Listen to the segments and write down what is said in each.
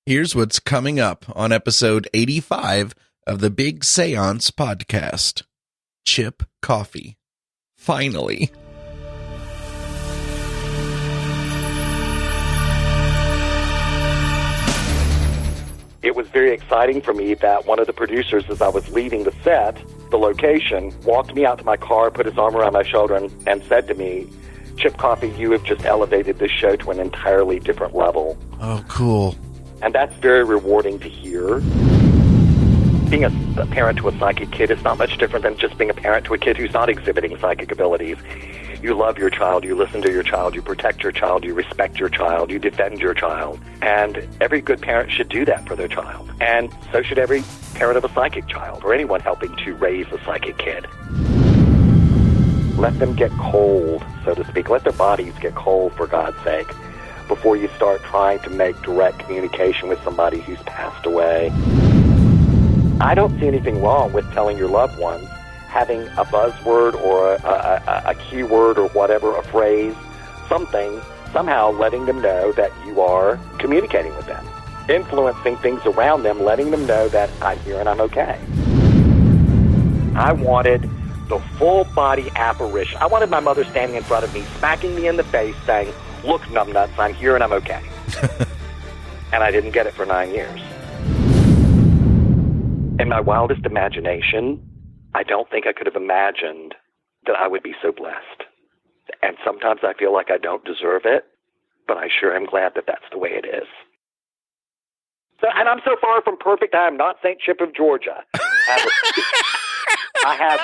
Here's what's coming up on episode 85 of the Big Seance Podcast. Chip Coffey. Finally. It was very exciting for me that one of the producers, as I was leaving the set, the location, walked me out to my car, put his arm around my shoulder, and said to me, Chip Coffey, you have just elevated this show to an entirely different level. Oh, cool. And that's very rewarding to hear. Being a parent to a psychic kid is not much different than just being a parent to a kid who's not exhibiting psychic abilities. You love your child, you listen to your child, you protect your child, you respect your child, you defend your child. And every good parent should do that for their child. And so should every parent of a psychic child or anyone helping to raise a psychic kid. Let them get cold, so to speak. Let their bodies get cold, for God's sake, before you start trying to make direct communication with somebody who's passed away. I don't see anything wrong with telling your loved ones, having a buzzword or a keyword or whatever, a phrase, something, somehow letting them know that you are communicating with them, influencing things around them, letting them know that I'm here and I'm okay. I wanted the full-body apparition. I wanted my mother standing in front of me, smacking me in the face, saying, look, numbnuts, I'm here and I'm okay. And I didn't get it for 9 years. In my wildest imagination, I don't think I could have imagined that I would be so blessed. And sometimes I feel like I don't deserve it, but I sure am glad that that's the way it is. So, and I'm so far from perfect, I am not St. Chip of Georgia. I have...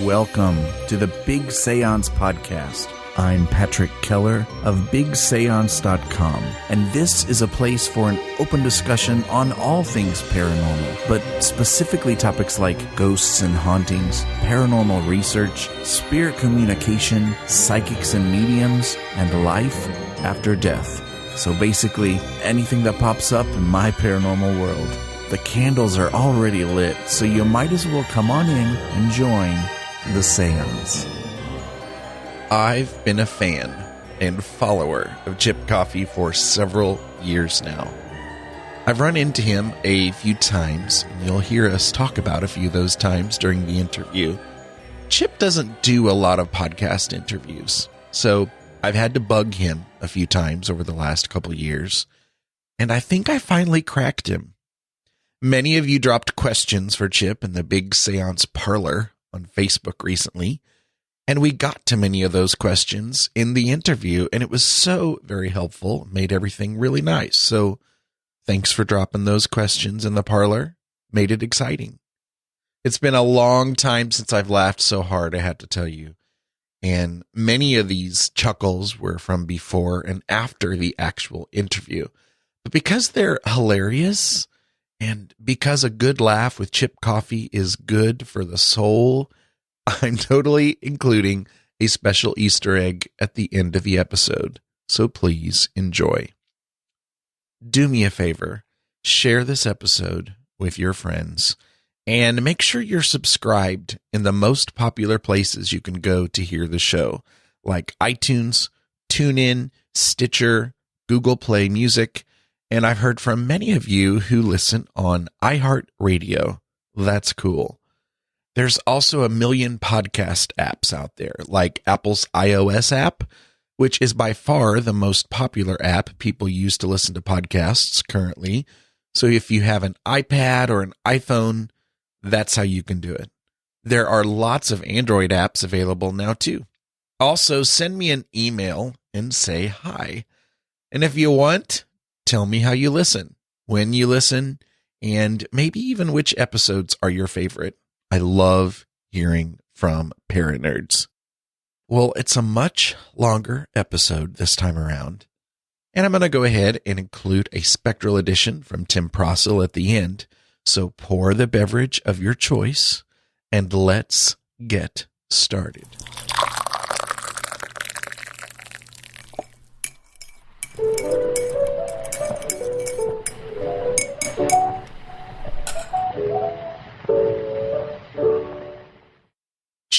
Welcome to the Big Seance Podcast. I'm Patrick Keller of BigSeance.com, and this is a place for an open discussion on all things paranormal, but specifically topics like ghosts and hauntings, paranormal research, spirit communication, psychics and mediums, and life after death. So basically, anything that pops up in my paranormal world. The candles are already lit, so you might as well come on in and join the seance. I've been a fan and follower of Chip Coffey for several years now. I've run into him a few times, and you'll hear us talk about a few of those times during the interview. Chip doesn't do a lot of podcast interviews, so I've had to bug him a few times over the last couple years, and I think I finally cracked him. Many of you dropped questions for Chip in the Big Seance Parlor on Facebook recently, and we got to many of those questions in the interview, and it was so very helpful, made everything really nice. So thanks for dropping those questions in the parlor, made it exciting. It's been a long time since I've laughed so hard, I have to tell you. And many of these chuckles were from before and after the actual interview. But because they're hilarious, and because a good laugh with Chip Coffey is good for the soul, I'm totally including a special Easter egg at the end of the episode, so please enjoy. Do me a favor, share this episode with your friends, and make sure you're subscribed in the most popular places you can go to hear the show, like iTunes, TuneIn, Stitcher, Google Play Music, and I've heard from many of you who listen on iHeartRadio. That's cool. There's also a million podcast apps out there, like Apple's iOS app, which is by far the most popular app people use to listen to podcasts currently. So if you have an iPad or an iPhone, that's how you can do it. There are lots of Android apps available now too. Also, send me an email and say hi. And if you want, tell me how you listen, when you listen, and maybe even which episodes are your favorite. I love hearing from paranerds. Well, it's a much longer episode this time around, and I'm going to go ahead and include a Spectral edition from Tim Prasil at the end. So pour the beverage of your choice, and let's get started.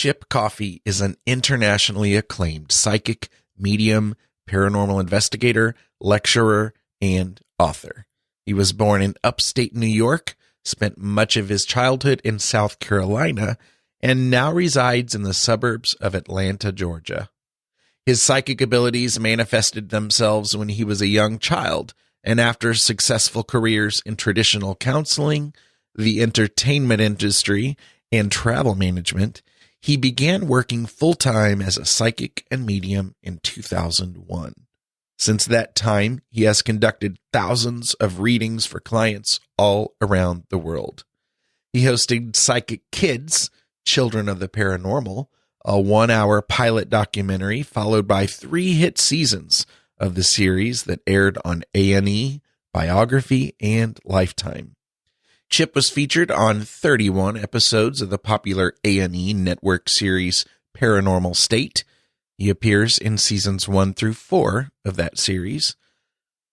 Chip Coffey is an internationally acclaimed psychic, medium, paranormal investigator, lecturer, and author. He was born in upstate New York, spent much of his childhood in South Carolina, and now resides in the suburbs of Atlanta, Georgia. His psychic abilities manifested themselves when he was a young child, and after successful careers in traditional counseling, the entertainment industry, and travel management, he began working full-time as a psychic and medium in 2001. Since that time, he has conducted thousands of readings for clients all around the world. He hosted Psychic Kids, Children of the Paranormal, a 1-hour pilot documentary followed by 3 hit seasons of the series that aired on A&E, Biography, and Lifetime. Chip was featured on 31 episodes of the popular A&E network series Paranormal State. He appears in seasons 1 through 4 of that series.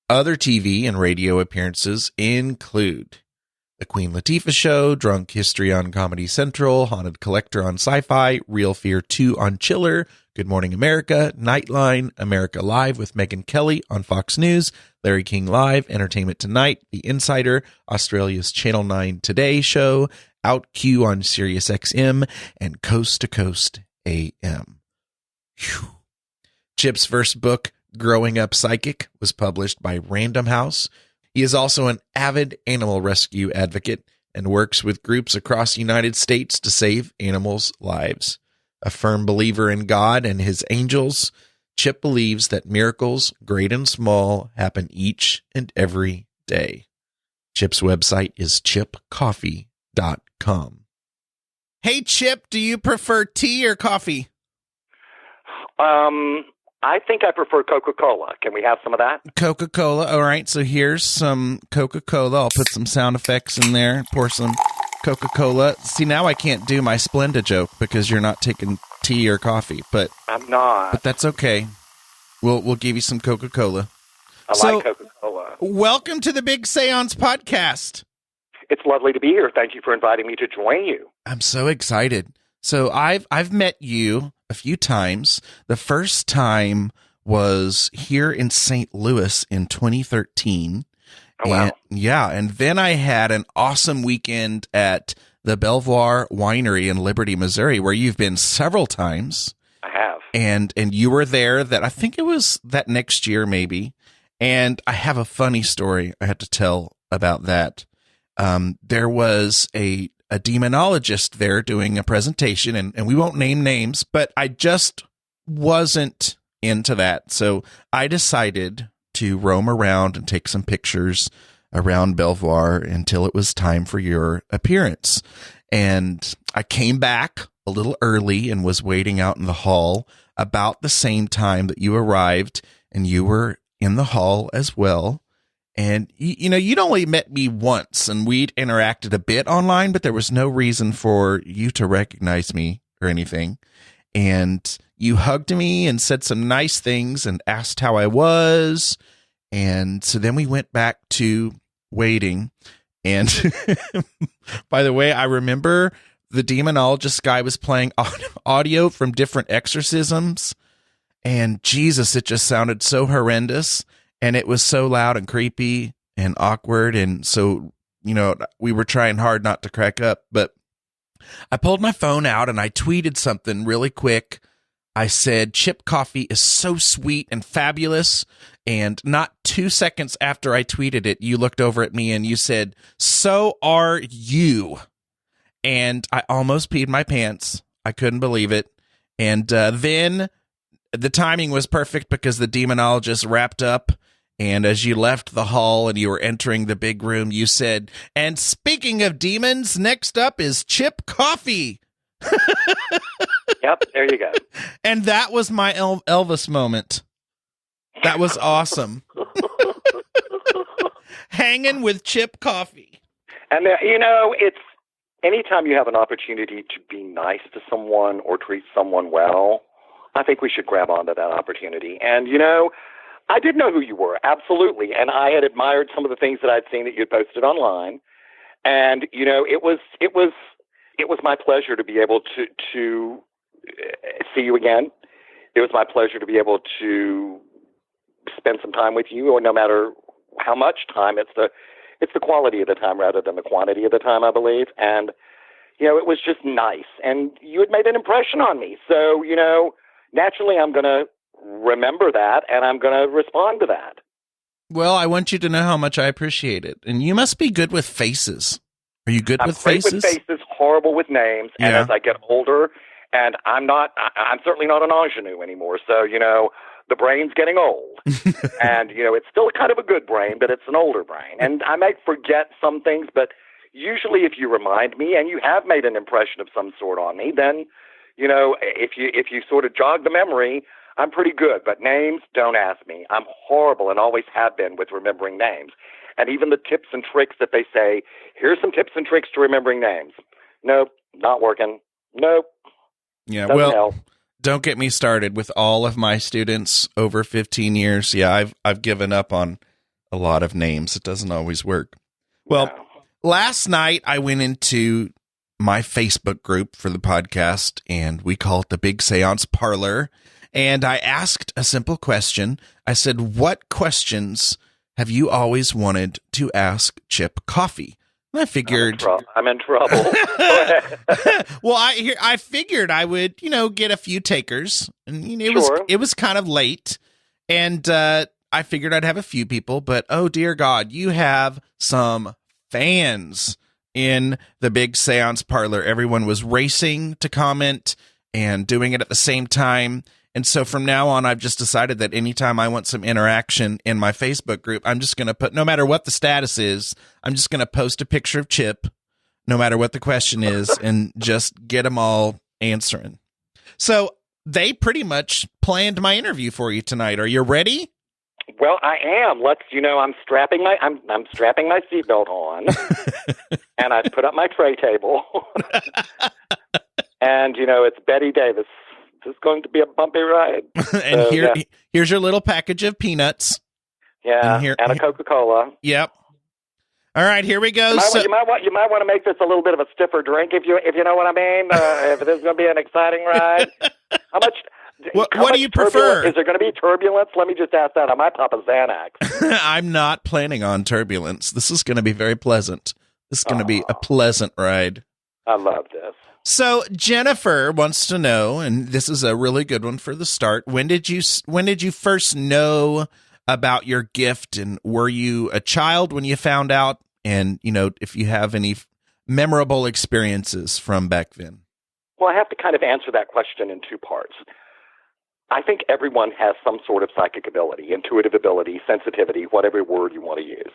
Other TV and radio appearances include The Queen Latifah Show, Drunk History on Comedy Central, Haunted Collector on Sci-Fi, Real Fear 2 on Chiller, Good Morning America, Nightline, America Live with Megyn Kelly on Fox News, Larry King Live, Entertainment Tonight, The Insider, Australia's Channel 9 Today Show, OutQ on Sirius XM, and Coast to Coast AM. Whew. Chip's first book, Growing Up Psychic, was published by Random House. He is also an avid animal rescue advocate and works with groups across the United States to save animals' lives. A firm believer in God and his angels, Chip believes that miracles, great and small, happen each and every day. Chip's website is chipcoffey.com. Hey, Chip, do you prefer tea or coffee? I think I prefer Coca-Cola. Can we have some of that? Coca-Cola. All right, so here's some Coca-Cola. I'll put some sound effects in there, pour some Coca-Cola. See, now I can't do my Splenda joke because you're not taking tea or coffee, but I'm not. But that's okay. We'll give you some Coca-Cola. I like Coca-Cola. Welcome to the Big Seance Podcast. It's lovely to be here. Thank you for inviting me to join you. I'm so excited. So I've met you a few times. The first time was here in St. Louis in 2013. Oh, wow. And then I had an awesome weekend at the Belvoir Winery in Liberty, Missouri, where you've been several times. I have. And you were there that I think it was that next year maybe. And I have a funny story I had to tell about that. There was a demonologist there doing a presentation, and we won't name names, but I just wasn't into that. So I decided to roam around and take some pictures around Belvoir until it was time for your appearance. And I came back a little early and was waiting out in the hall about the same time that you arrived, and you were in the hall as well. And, you'd only met me once, and we'd interacted a bit online, but there was no reason for you to recognize me or anything. And you hugged me and said some nice things and asked how I was. And so then we went back to waiting. And by the way, I remember the demonologist guy was playing audio from different exorcisms. And Jesus, it just sounded so horrendous. And it was so loud and creepy and awkward. And so, we were trying hard not to crack up. But I pulled my phone out and I tweeted something really quick. I said, Chip Coffey is so sweet and fabulous. And not 2 seconds after I tweeted it, you looked over at me and you said, so are you. And I almost peed my pants. I couldn't believe it. And then the timing was perfect because the demonologist wrapped up. And as you left the hall and you were entering the big room, you said, and speaking of demons, next up is Chip Coffey. Yep, there you go. And that was my Elvis moment. That was awesome. Hanging with Chip Coffey. And, it's anytime you have an opportunity to be nice to someone or treat someone well, I think we should grab onto that opportunity. And, I did know who you were, absolutely. And I had admired some of the things that I'd seen that you'd posted online. And, it was my pleasure to be able to see you again. It was my pleasure to be able to spend some time with you, or no matter how much time. It's the quality of the time rather than the quantity of the time, I believe. And, it was just nice. And you had made an impression on me. So, naturally I'm going to remember that, and I'm going to respond to that. Well, I want you to know how much I appreciate it. And you must be good with faces. Are you good with faces? I'm great with faces, horrible with names. And as I get older, and I'm certainly not an ingenue anymore. So, the brain's getting old. And, it's still kind of a good brain, but it's an older brain. And I might forget some things, but usually if you remind me and you have made an impression of some sort on me, then, if you sort of jog the memory, I'm pretty good. But names, don't ask me. I'm horrible and always have been with remembering names. And even the tips and tricks that they say, here's some tips and tricks to remembering names. Nope, not working. Nope. Yeah, doesn't help. Don't get me started with all of my students over 15 years. Yeah, I've given up on a lot of names. It doesn't always work. Well, No. Last night I went into my Facebook group for the podcast, and we call it the Big Seance Parlor. And I asked a simple question. I said, what questions have you always wanted to ask Chip Coffey? And I figured I'm in trouble. well, I figured I would, get a few takers, and it was kind of late, and I figured I'd have a few people, but oh dear God, you have some fans in the Big Seance Parlor. Everyone was racing to comment and doing it at the same time. And so from now on, I've just decided that anytime I want some interaction in my Facebook group, I'm just going to put, no matter what the status is, I'm just going to post a picture of Chip, no matter what the question is, and just get them all answering. So they pretty much planned my interview for you tonight. Are you ready? Well, I am. I'm strapping I'm strapping my seatbelt on, and I put up my tray table, and it's Betty Davis. This is going to be a bumpy ride. And so, here's your little package of peanuts. Yeah, and a Coca-Cola. Yep. All right, here we go. You might want to make this a little bit of a stiffer drink, if you know what I mean. If this is going to be an exciting ride. How much do you prefer? Is there going to be turbulence? Let me just ask that. I might pop a Xanax. I'm not planning on turbulence. This is going to be very pleasant. This is going to be a pleasant ride. I love this. So Jennifer wants to know, and this is a really good one for the start. When did you first know about your gift, and were you a child when you found out? And if you have any memorable experiences from back then. Well, I have to kind of answer that question in two parts. I think everyone has some sort of psychic ability, intuitive ability, sensitivity, whatever word you want to use.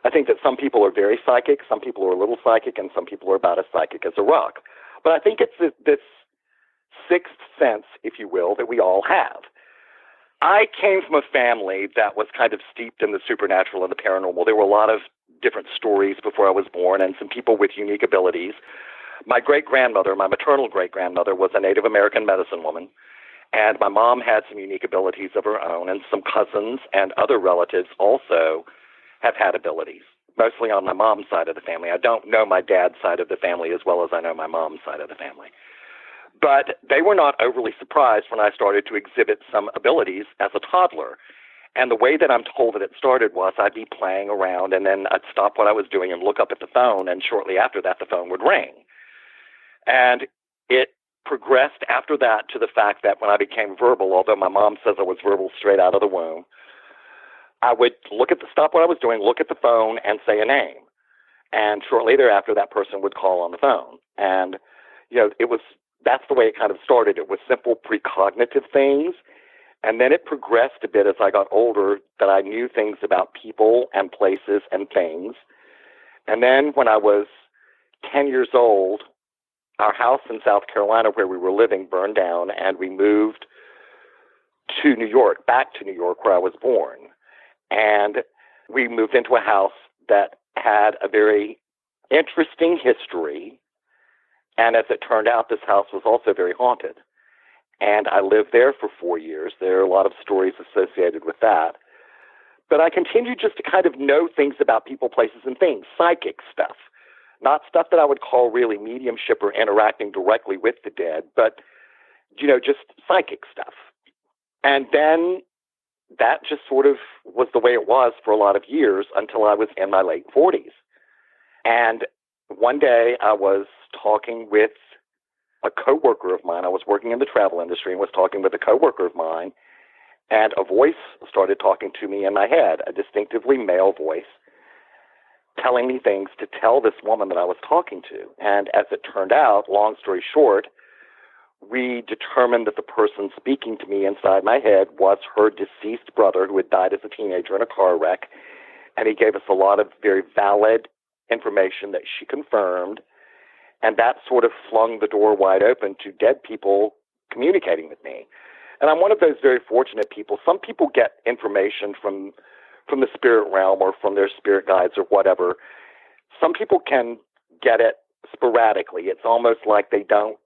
I think that some people are very psychic, some people are a little psychic, and some people are about as psychic as a rock. But I think it's this sixth sense, if you will, that we all have. I came from a family that was kind of steeped in the supernatural and the paranormal. There were a lot of different stories before I was born, and some people with unique abilities. My great-grandmother, my maternal great-grandmother, was a Native American medicine woman. And my mom had some unique abilities of her own, and some cousins and other relatives also have had abilities, mostly on my mom's side of the family. I don't know my dad's side of the family as well as I know my mom's side of the family. But they were not overly surprised when I started to exhibit some abilities as a toddler. And the way that I'm told that it started was I'd be playing around, and then I'd stop what I was doing and look up at the phone, and shortly after that, the phone would ring. And it progressed after that to the fact that when I became verbal, although my mom says I was verbal straight out of the womb, I would stop what I was doing, look at the phone, and say a name. And shortly thereafter, that person would call on the phone. And, that's the way it kind of started. It was simple precognitive things. And then it progressed a bit as I got older, that I knew things about people and places and things. And then when I was 10 years old, our house in South Carolina where we were living burned down, and we moved to New York, back to New York where I was born. And we moved into a house that had a very interesting history. And as it turned out, this house was also very haunted. And I lived there for 4 years. There are a lot of stories associated with that. But I continued just to kind of know things about people, places, and things, psychic stuff. Not stuff that I would call really mediumship or interacting directly with the dead, but, just psychic stuff. And then that just sort of was the way it was for a lot of years until I was in my late 40s. And one day I was talking with a coworker of mine. I was working in the travel industry and was talking with a coworker of mine, and a voice started talking to me in my head, a distinctively male voice, telling me things to tell this woman that I was talking to. And as it turned out, long story short, we determined that the person speaking to me inside my head was her deceased brother who had died as a teenager in a car wreck. And he gave us a lot of very valid information that she confirmed. And that sort of flung the door wide open to dead people communicating with me. And I'm one of those very fortunate people. Some people get information from the spirit realm or from their spirit guides or whatever. Some people can get it sporadically. It's almost like they don't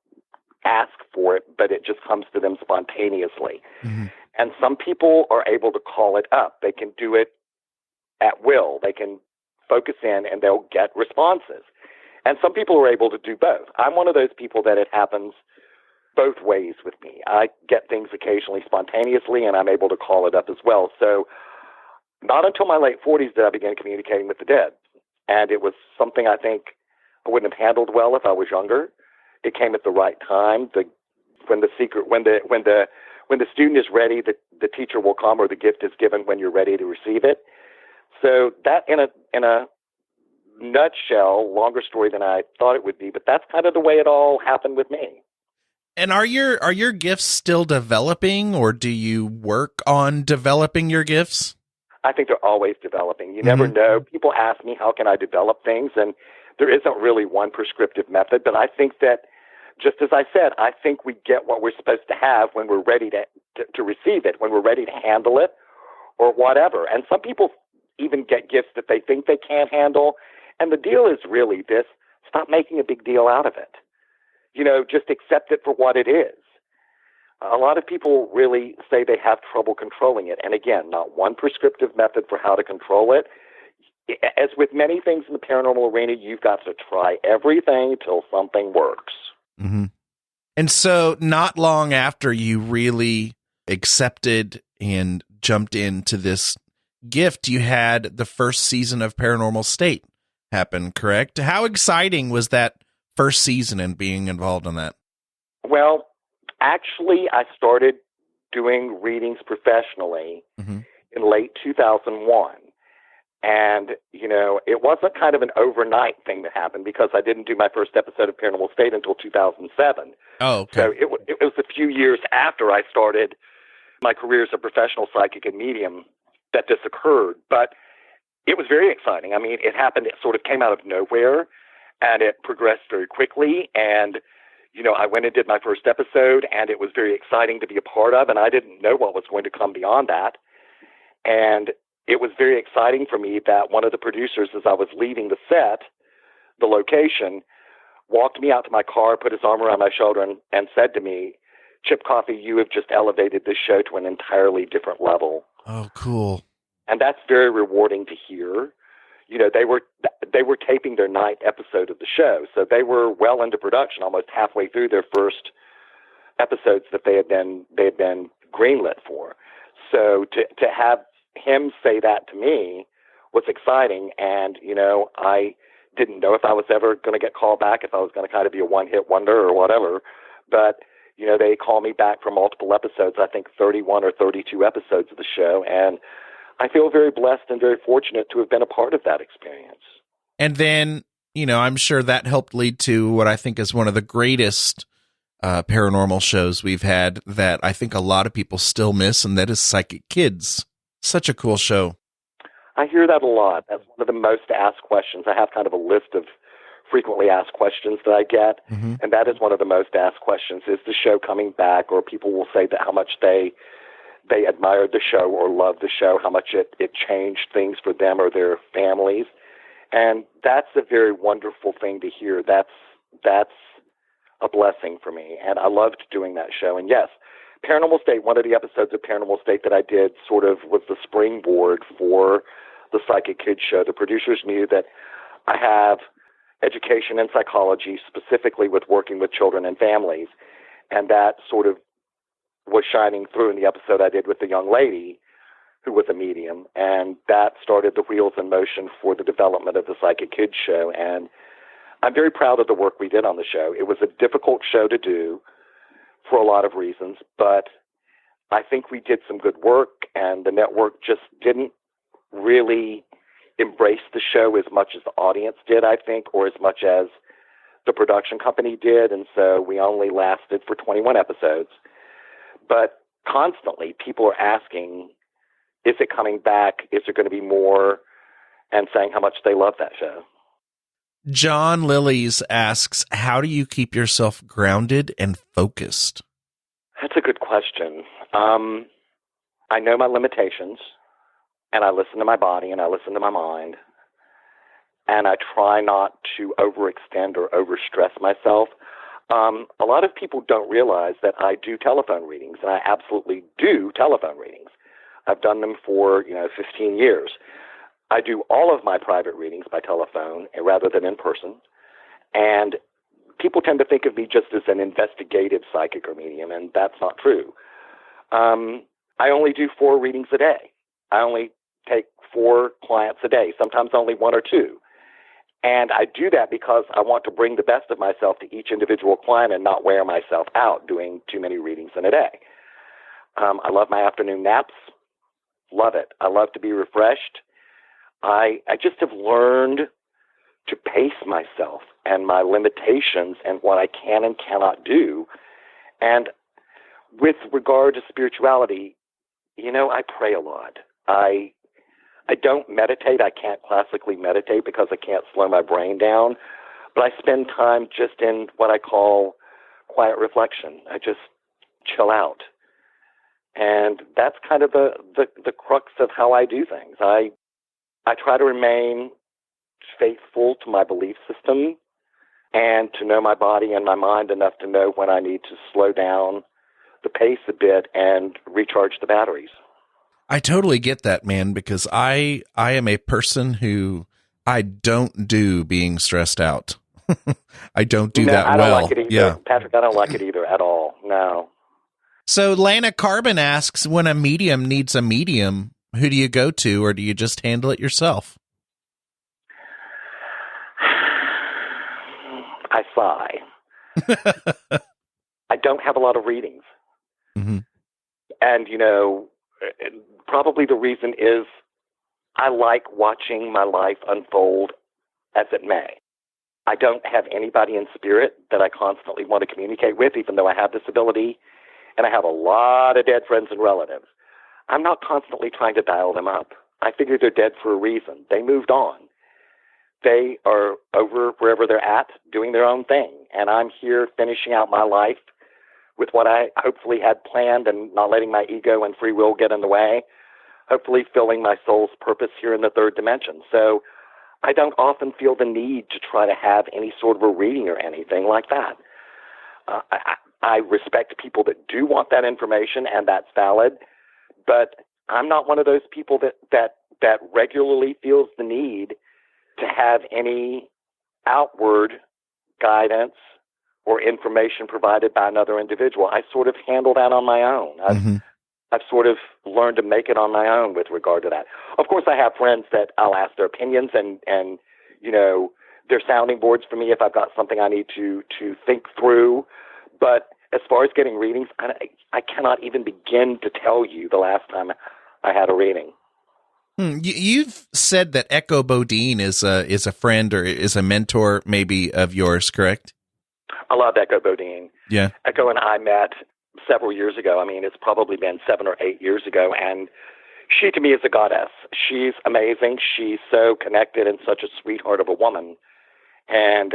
ask for it, but it just comes to them spontaneously. Mm-hmm. And some people are able to call it up. They can do it at will. They can focus in and they'll get responses. And some people are able to do both. I'm one of those people that it happens both ways with me. I get things occasionally spontaneously, and I'm able to call it up as well. So not until my late 40s did I begin communicating with the dead. And it was something I think I wouldn't have handled well if I was younger. It came at the right time. When the student is ready, the teacher will come, or the gift is given when you're ready to receive it. So that, in a nutshell, longer story than I thought it would be, but that's kind of the way it all happened with me. And are your gifts still developing, or do you work on developing your gifts? I think they're always developing. You never know. People ask me, how can I develop things? And there isn't really one prescriptive method, but I think that, just as I said, I think we get what we're supposed to have when we're ready to receive it, when we're ready to handle it, or whatever. And some people even get gifts that they think they can't handle. And the deal is really this: stop making a big deal out of it. Just accept it for what it is. A lot of people really say they have trouble controlling it. And again, not one prescriptive method for how to control it. As with many things in the paranormal arena, you've got to try everything till something works. Mm-hmm. And so not long after you really accepted and jumped into this gift, you had the first season of Paranormal State happen, correct? How exciting was that first season and being involved in that? Well, actually, I started doing readings professionally in late 2001. And, it wasn't kind of an overnight thing that happened, because I didn't do my first episode of Paranormal State until 2007. Oh, okay. So it was a few years after I started my career as a professional psychic and medium that this occurred. But it was very exciting. I mean, it happened, it sort of came out of nowhere, and it progressed very quickly. And, I went and did my first episode, and it was very exciting to be a part of, and I didn't know what was going to come beyond that. And it was very exciting for me that one of the producers, as I was leaving the set, the location, walked me out to my car, put his arm around my shoulder, and said to me, "Chip Coffey, you have just elevated this show to an entirely different level." Oh, cool. And that's very rewarding to hear. They were taping their 9th episode of the show, so they were well into production, almost halfway through their first episodes that they had been greenlit for. So to have him say that to me was exciting, and I didn't know if I was ever going to get called back, if I was going to kind of be a one-hit wonder or whatever. But they called me back for multiple episodes, I think 31 or 32 episodes of the show, and I feel very blessed and very fortunate to have been a part of that experience. And then, I'm sure that helped lead to what I think is one of the greatest paranormal shows we've had that I think a lot of people still miss, and that is Psychic Kids. Such a cool show. I hear that a lot. That's one of the most asked questions. I have kind of a list of frequently asked questions that I get, and that is one of the most asked questions. Is the show coming back? Or people will say that how much they admired the show or loved the show, how much it changed things for them or their families. And that's a very wonderful thing to hear. That's a blessing for me. And I loved doing that show. And yes, Paranormal State, one of the episodes of Paranormal State that I did sort of was the springboard for the Psychic Kids show. The producers knew that I have education in psychology, specifically with working with children and families. And that sort of was shining through in the episode I did with the young lady who was a medium, and that started the wheels in motion for the development of the Psychic Kids show. And I'm very proud of the work we did on the show. It was a difficult show to do for a lot of reasons, but I think we did some good work, and the network just didn't really embrace the show as much as the audience did, I think, or as much as the production company did, and so we only lasted for 21 episodes. But constantly, people are asking, is it coming back? Is there going to be more? And saying how much they love that show. John Lillies asks, how do you keep yourself grounded and focused? That's a good question. I know my limitations, and I listen to my body, and I listen to my mind, and I try not to overextend or overstress myself. A lot of people don't realize that I do telephone readings, and I absolutely do telephone readings. I've done them for, 15 years. I do all of my private readings by telephone rather than in person, and people tend to think of me just as an investigative psychic or medium, and that's not true. I only do 4 readings a day. I only take 4 clients a day, sometimes only 1 or 2. And I do that because I want to bring the best of myself to each individual client and not wear myself out doing too many readings in a day. I love my afternoon naps. Love it. I love to be refreshed. I just have learned to pace myself and my limitations and what I can and cannot do. And with regard to spirituality, I pray a lot. I don't meditate. I can't classically meditate because I can't slow my brain down. But I spend time just in what I call quiet reflection. I just chill out. And that's kind of the crux of how I do things. I try to remain faithful to my belief system and to know my body and my mind enough to know when I need to slow down the pace a bit and recharge the batteries. I totally get that, man, because I am a person who I don't do being stressed out. I don't do that well. I don't like it either. Yeah. Patrick, I don't like it either at all. No. So Lana Carbon asks, when a medium needs a medium, who do you go to, or do you just handle it yourself? I sigh. I don't have a lot of readings. Mm-hmm. And, probably the reason is I like watching my life unfold as it may. I don't have anybody in spirit that I constantly want to communicate with, even though I have this ability, and I have a lot of dead friends and relatives. I'm not constantly trying to dial them up. I figure they're dead for a reason. They moved on. They are over wherever they're at, doing their own thing, and I'm here finishing out my life with what I hopefully had planned and not letting my ego and free will get in the way, hopefully filling my soul's purpose here in the third dimension. So I don't often feel the need to try to have any sort of a reading or anything like that. I respect people that do want that information, and that's valid, but I'm not one of those people that regularly feels the need to have any outward guidance or information provided by another individual. I sort of handle that on my own. I've sort of learned to make it on my own with regard to that. Of course, I have friends that I'll ask their opinions and they're sounding boards for me if I've got something I need to think through. But as far as getting readings, I cannot even begin to tell you the last time I had a reading. You've said that Echo Bodine is a friend or is a mentor maybe of yours, correct? I love Echo Bodine. Yeah. Echo and I met several years ago. I mean, it's probably been 7 or 8 years ago, and she to me is a goddess. She's amazing. She's so connected and such a sweetheart of a woman. And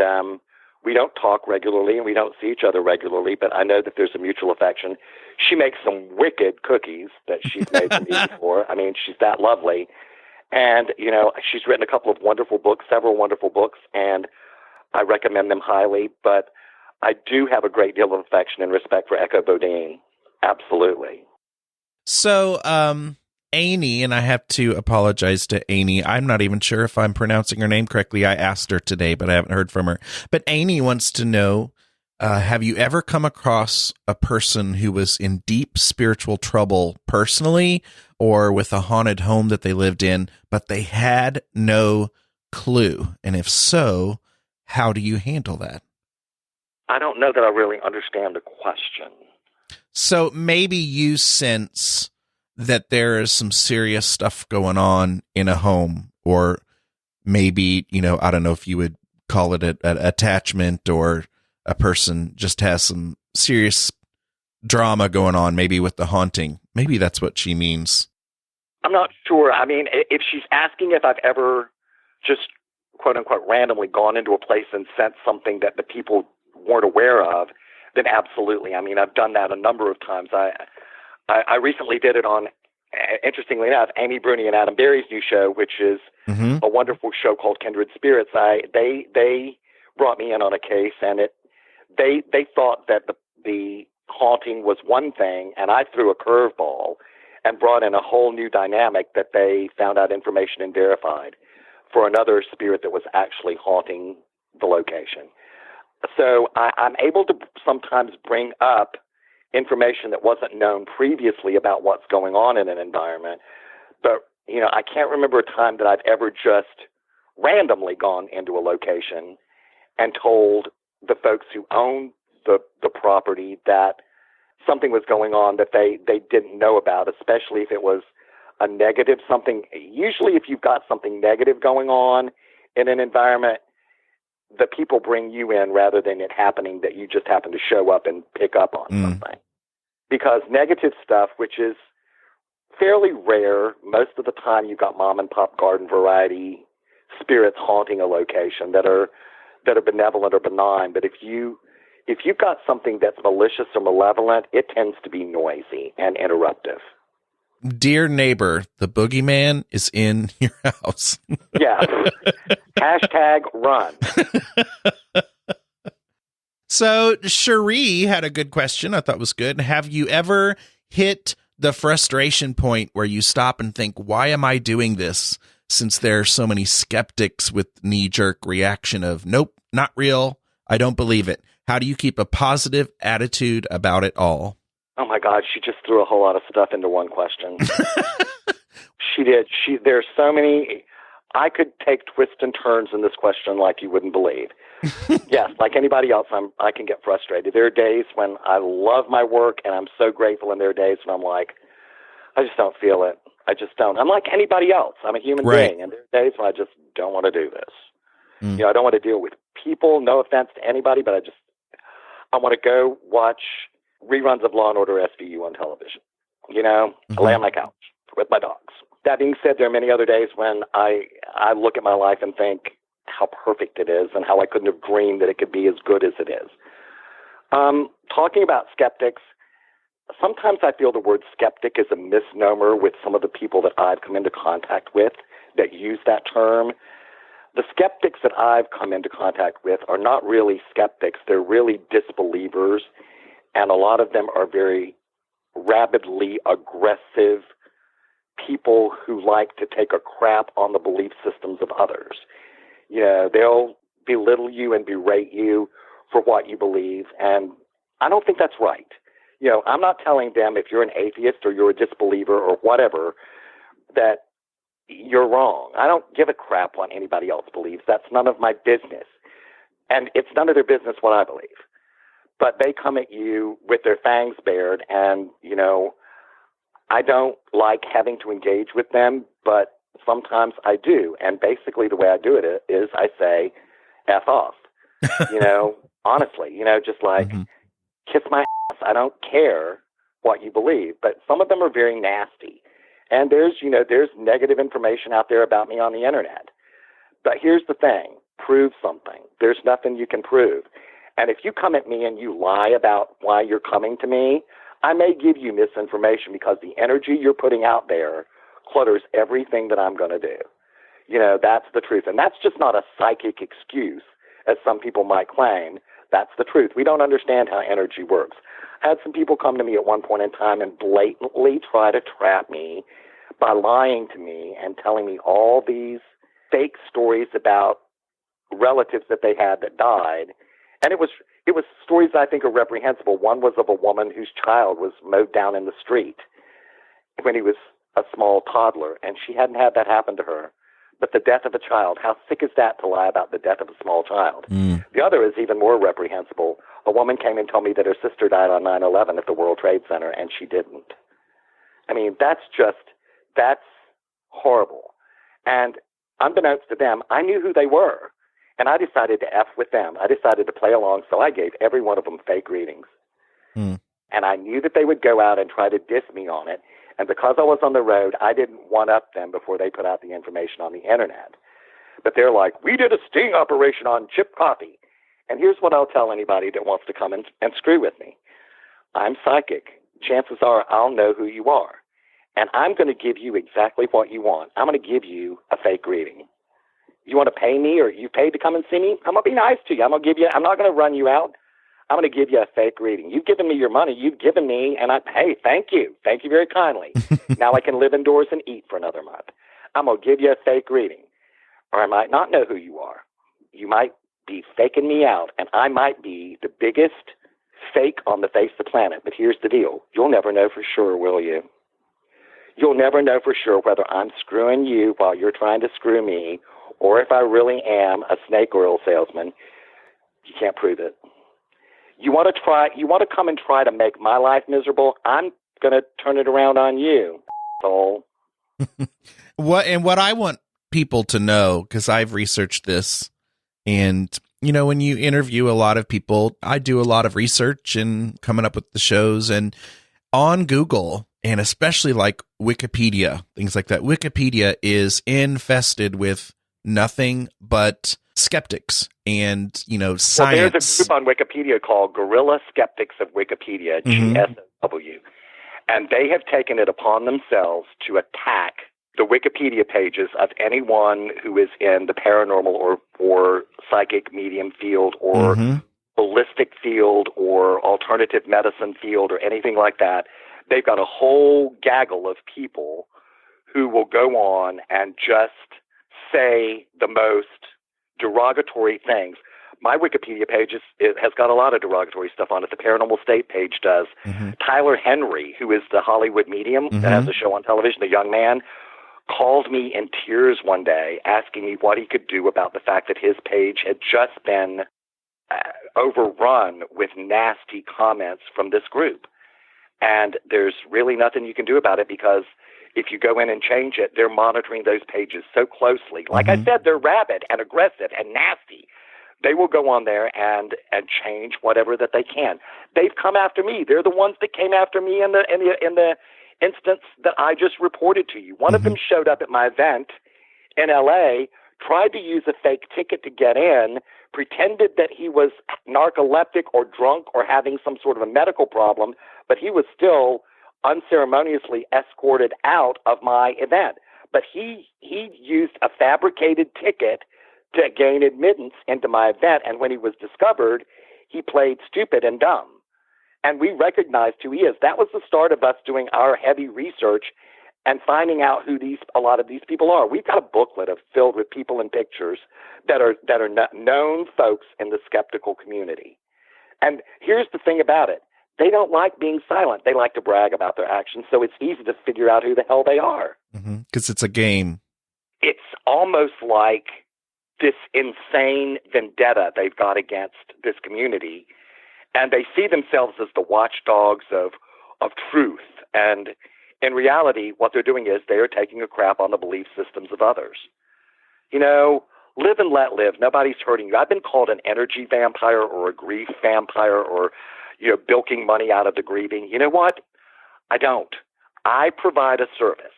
we don't talk regularly, and we don't see each other regularly, but I know that there's a mutual affection. She makes some wicked cookies that she's made for me before. I mean, she's that lovely. And, she's written a couple of wonderful books, several wonderful books, and I recommend them highly. But I do have a great deal of affection and respect for Echo Bodine. Absolutely. So, Amy, and I have to apologize to Amy. I'm not even sure if I'm pronouncing her name correctly. I asked her today, but I haven't heard from her. But Amy wants to know, Have you ever come across a person who was in deep spiritual trouble personally or with a haunted home that they lived in, but they had no clue? And if so, how do you handle that? I don't know that I really understand the question. So maybe you sense that there is some serious stuff going on in a home, or maybe, I don't know if you would call it an attachment, or a person just has some serious drama going on, maybe with the haunting. Maybe that's what she means. I'm not sure. I mean, if she's asking if I've ever just, quote unquote, randomly gone into a place and sensed something that the people weren't aware of, then absolutely. I mean, I've done that a number of times. I recently did it on, interestingly enough, Amy Bruni and Adam Berry's new show, which is a wonderful show called Kindred Spirits. They brought me in on a case, and they thought that the haunting was one thing, and I threw a curveball and brought in a whole new dynamic that they found out information and verified for another spirit that was actually haunting the location. So I'm able to sometimes bring up information that wasn't known previously about what's going on in an environment. But, I can't remember a time that I've ever just randomly gone into a location and told the folks who own the property that something was going on that they didn't know about, especially if it was a negative something. Usually if you've got something negative going on in an environment, the people bring you in rather than it happening that you just happen to show up and pick up on something. Because negative stuff, which is fairly rare, most of the time you've got mom and pop garden variety spirits haunting a location that are benevolent or benign. But if you've got something that's malicious or malevolent, it tends to be noisy and interruptive. Dear neighbor, the boogeyman is in your house. Yeah. Hashtag run. So Cherie had a good question. I thought was good. Have you ever hit the frustration point where you stop and think, why am I doing this? Since there are so many skeptics with knee-jerk reaction of, nope, not real. I don't believe it. How do you keep a positive attitude about it all? Oh my God, she just threw a whole lot of stuff into one question. She did. There's so many. I could take twists and turns in this question like you wouldn't believe. Yes, like anybody else, I can get frustrated. There are days when I love my work and I'm so grateful, and there are days when I'm like, I just don't feel it. I just don't. I'm like anybody else. I'm a human being, and there are days when I just don't want to do this. I don't want to deal with people. No offense to anybody, but I want to go watch reruns of Law and Order SVU on television. I lay on my couch with my dogs. That being said, there are many other days when I look at my life and think how perfect it is and how I couldn't have dreamed that it could be as good as it is. Talking about skeptics, sometimes I feel the word skeptic is a misnomer with some of the people that I've come into contact with that use that term. The skeptics that I've come into contact with are not really skeptics. They're really disbelievers, and a lot of them are very rabidly aggressive people who like to take a crap on the belief systems of others. They'll belittle you and berate you for what you believe, and I don't think that's right. I'm not telling them if you're an atheist or you're a disbeliever or whatever that you're wrong. I don't give a crap what anybody else believes. That's none of my business. And it's none of their business what I believe. But they come at you with their fangs bared, and, I don't like having to engage with them, but sometimes I do. And basically the way I do it is I say, F off. Honestly, just like, kiss my ass. I don't care what you believe. But some of them are very nasty. And there's negative information out there about me on the internet. But here's the thing. Prove something. There's nothing you can prove. And if you come at me and you lie about why you're coming to me, I may give you misinformation because the energy you're putting out there clutters everything that I'm going to do. That's the truth. And that's just not a psychic excuse, as some people might claim. That's the truth. We don't understand how energy works. I had some people come to me at one point in time and blatantly try to trap me by lying to me and telling me all these fake stories about relatives that they had that died, And it was stories I think are reprehensible. One was of a woman whose child was mowed down in the street when he was a small toddler, and she hadn't had that happen to her. But the death of a child, how sick is that to lie about the death of a small child? The other is even more reprehensible. A woman came and told me that her sister died on 9/11 at the World Trade Center, and she didn't. I mean, that's horrible. And unbeknownst to them, I knew who they were. And I decided to F with them. I decided to play along, so I gave every one of them fake readings. And I knew that they would go out and try to diss me on it. And because I was on the road, I didn't one-up them before they put out the information on the Internet. But they're like, we did a sting operation on Chip Coffey. And here's what I'll tell anybody that wants to come and screw with me. I'm psychic. Chances are I'll know who you are. And I'm going to give you exactly what you want. I'm going to give you a fake reading. You want to pay me, or you paid to come and see me? I'm going to be nice to you. I'm not going to run you out. I'm going to give you a fake reading. You've given me your money. You've given me, and hey, thank you. Thank you very kindly. Now I can live indoors and eat for another month. I'm going to give you a fake reading. Or I might not know who you are. You might be faking me out, and I might be the biggest fake on the face of the planet. But here's the deal. You'll never know for sure, will you? You'll never know for sure whether I'm screwing you while you're trying to screw me, or if I really am a snake oil salesman. You can't prove it. You want to come and try to make my life miserable? I'm going to turn it around on you, asshole. What I want people to know, because I've researched this, and when you interview a lot of people, I do a lot of research and coming up with the shows, and on Google, and especially like Wikipedia, things like that, Wikipedia is infested with nothing but skeptics and, science. Well, there's a group on Wikipedia called Guerrilla Skeptics of Wikipedia, GSW, and they have taken it upon themselves to attack the Wikipedia pages of anyone who is in the paranormal or psychic medium field or holistic field or alternative medicine field or anything like that. They've got a whole gaggle of people who will go on and just say the most derogatory things. My Wikipedia page has got a lot of derogatory stuff on it. The Paranormal State page does. Tyler Henry, who is the Hollywood medium that has a show on television, the young man, called me in tears one day asking me what he could do about the fact that his page had just been overrun with nasty comments from this group. And there's really nothing you can do about it, because if you go in and change it, they're monitoring those pages so closely. Like I said, they're rabid and aggressive and nasty. They will go on there and change whatever that they can. They've come after me. They're the ones that came after me in the instance that I just reported to you. One of them showed up at my event in L.A., tried to use a fake ticket to get in, pretended that he was narcoleptic or drunk or having some sort of a medical problem, but he was still unceremoniously escorted out of my event. But he used a fabricated ticket to gain admittance into my event, and when he was discovered, he played stupid and dumb. And we recognized who he is. That was the start of us doing our heavy research and finding out who a lot of these people are. We've got a booklet filled with people and pictures that are known folks in the skeptical community. And here's the thing about it. They don't like being silent. They like to brag about their actions, so it's easy to figure out who the hell they are. Because it's a game. It's almost like this insane vendetta they've got against this community, and they see themselves as the watchdogs of truth. And in reality, what they're doing is they are taking a crap on the belief systems of others. Live and let live. Nobody's hurting you. I've been called an energy vampire or a grief vampire or bilking money out of the grieving. You know what? I don't. I provide a service.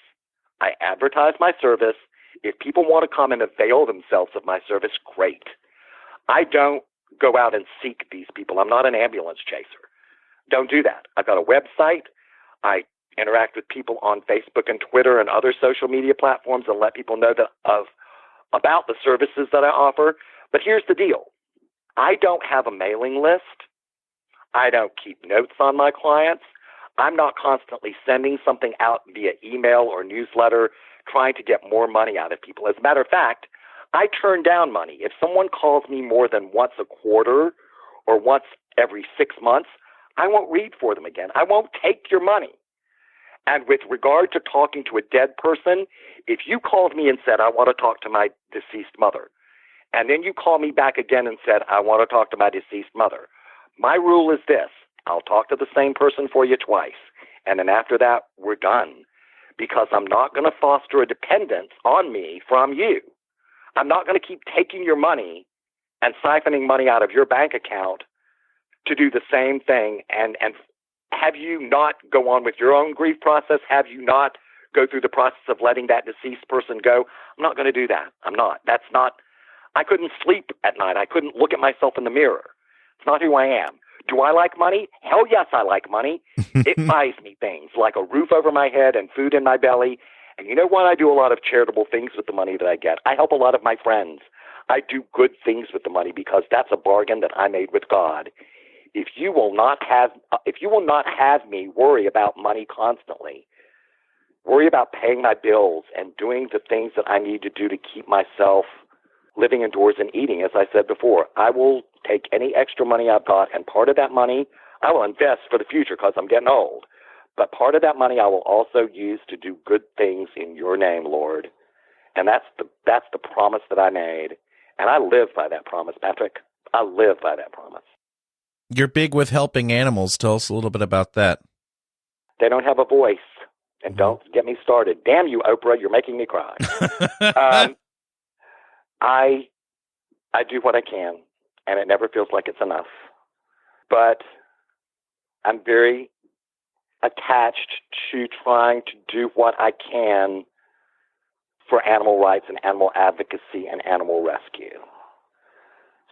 I advertise my service. If people want to come and avail themselves of my service, great. I don't go out and seek these people. I'm not an ambulance chaser. Don't do that. I've got a website. I interact with people on Facebook and Twitter and other social media platforms and let people know about the services that I offer. But here's the deal. I don't have a mailing list. I don't keep notes on my clients. I'm not constantly sending something out via email or newsletter trying to get more money out of people. As a matter of fact, I turn down money. If someone calls me more than once a quarter or once every 6 months, I won't read for them again. I won't take your money. And with regard to talking to a dead person, if you called me and said, I want to talk to my deceased mother, and then you call me back again and said, I want to talk to my deceased mother, my rule is this: I'll talk to the same person for you twice. And then after that, we're done. Because I'm not going to foster a dependence on me from you. I'm not going to keep taking your money and siphoning money out of your bank account to do the same thing. And have you not go on with your own grief process? Have you not go through the process of letting that deceased person go? I'm not going to do that. I'm not. That's not. I couldn't sleep at night. I couldn't look at myself in the mirror. It's not who I am. Do I like money? Hell yes, I like money. It buys me things like a roof over my head and food in my belly. And you know what? I do a lot of charitable things with the money that I get. I help a lot of my friends. I do good things with the money because that's a bargain that I made with God. If you will not have me worry about money constantly, worry about paying my bills and doing the things that I need to do to keep myself living indoors and eating, as I said before, I will take any extra money I've got, and part of that money I will invest for the future because I'm getting old. But part of that money I will also use to do good things in your name, Lord. And that's the promise that I made. And I live by that promise, Patrick. I live by that promise. You're big with helping animals. Tell us a little bit about that. They don't have a voice. And don't get me started. Damn you, Oprah. You're making me cry. I do what I can, and it never feels like it's enough. But I'm very attached to trying to do what I can for animal rights and animal advocacy and animal rescue.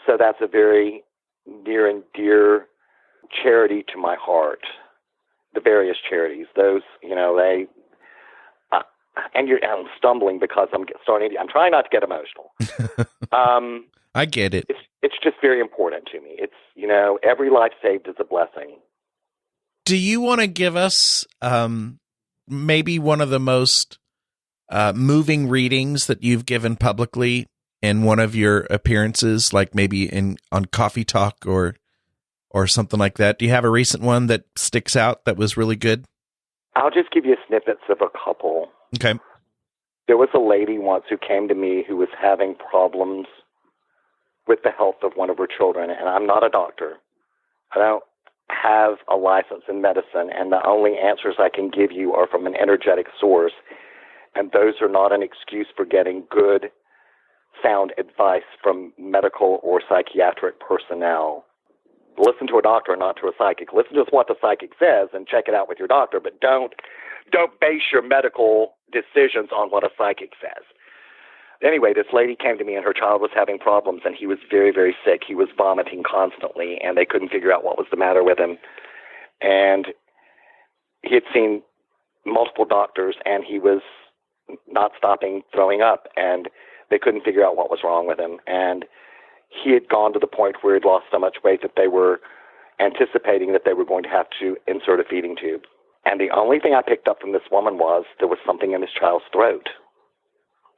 So that's a very near and dear charity to my heart. The various charities, those, I'm stumbling because I'm trying not to get emotional. I get it. It's just very important to me. It's, every life saved is a blessing. Do you want to give us maybe one of the most moving readings that you've given publicly in one of your appearances, like maybe on Coffee Talk or something like that? Do you have a recent one that sticks out that was really good? I'll just give you snippets of a couple. Okay. There was a lady once who came to me who was having problems with the health of one of her children, and I'm not a doctor. I don't have a license in medicine, and the only answers I can give you are from an energetic source, and those are not an excuse for getting good, sound advice from medical or psychiatric personnel. Listen to a doctor and not to a psychic. Listen to what the psychic says and check it out with your doctor, but don't base your medical decisions on what a psychic says. Anyway, this lady came to me, and her child was having problems, and he was very, very sick. He was vomiting constantly, and they couldn't figure out what was the matter with him. And he had seen multiple doctors, and he was not stopping throwing up, and they couldn't figure out what was wrong with him. And he had gone to the point where he'd lost so much weight that they were anticipating that they were going to have to insert a feeding tube. And the only thing I picked up from this woman was there was something in this child's throat.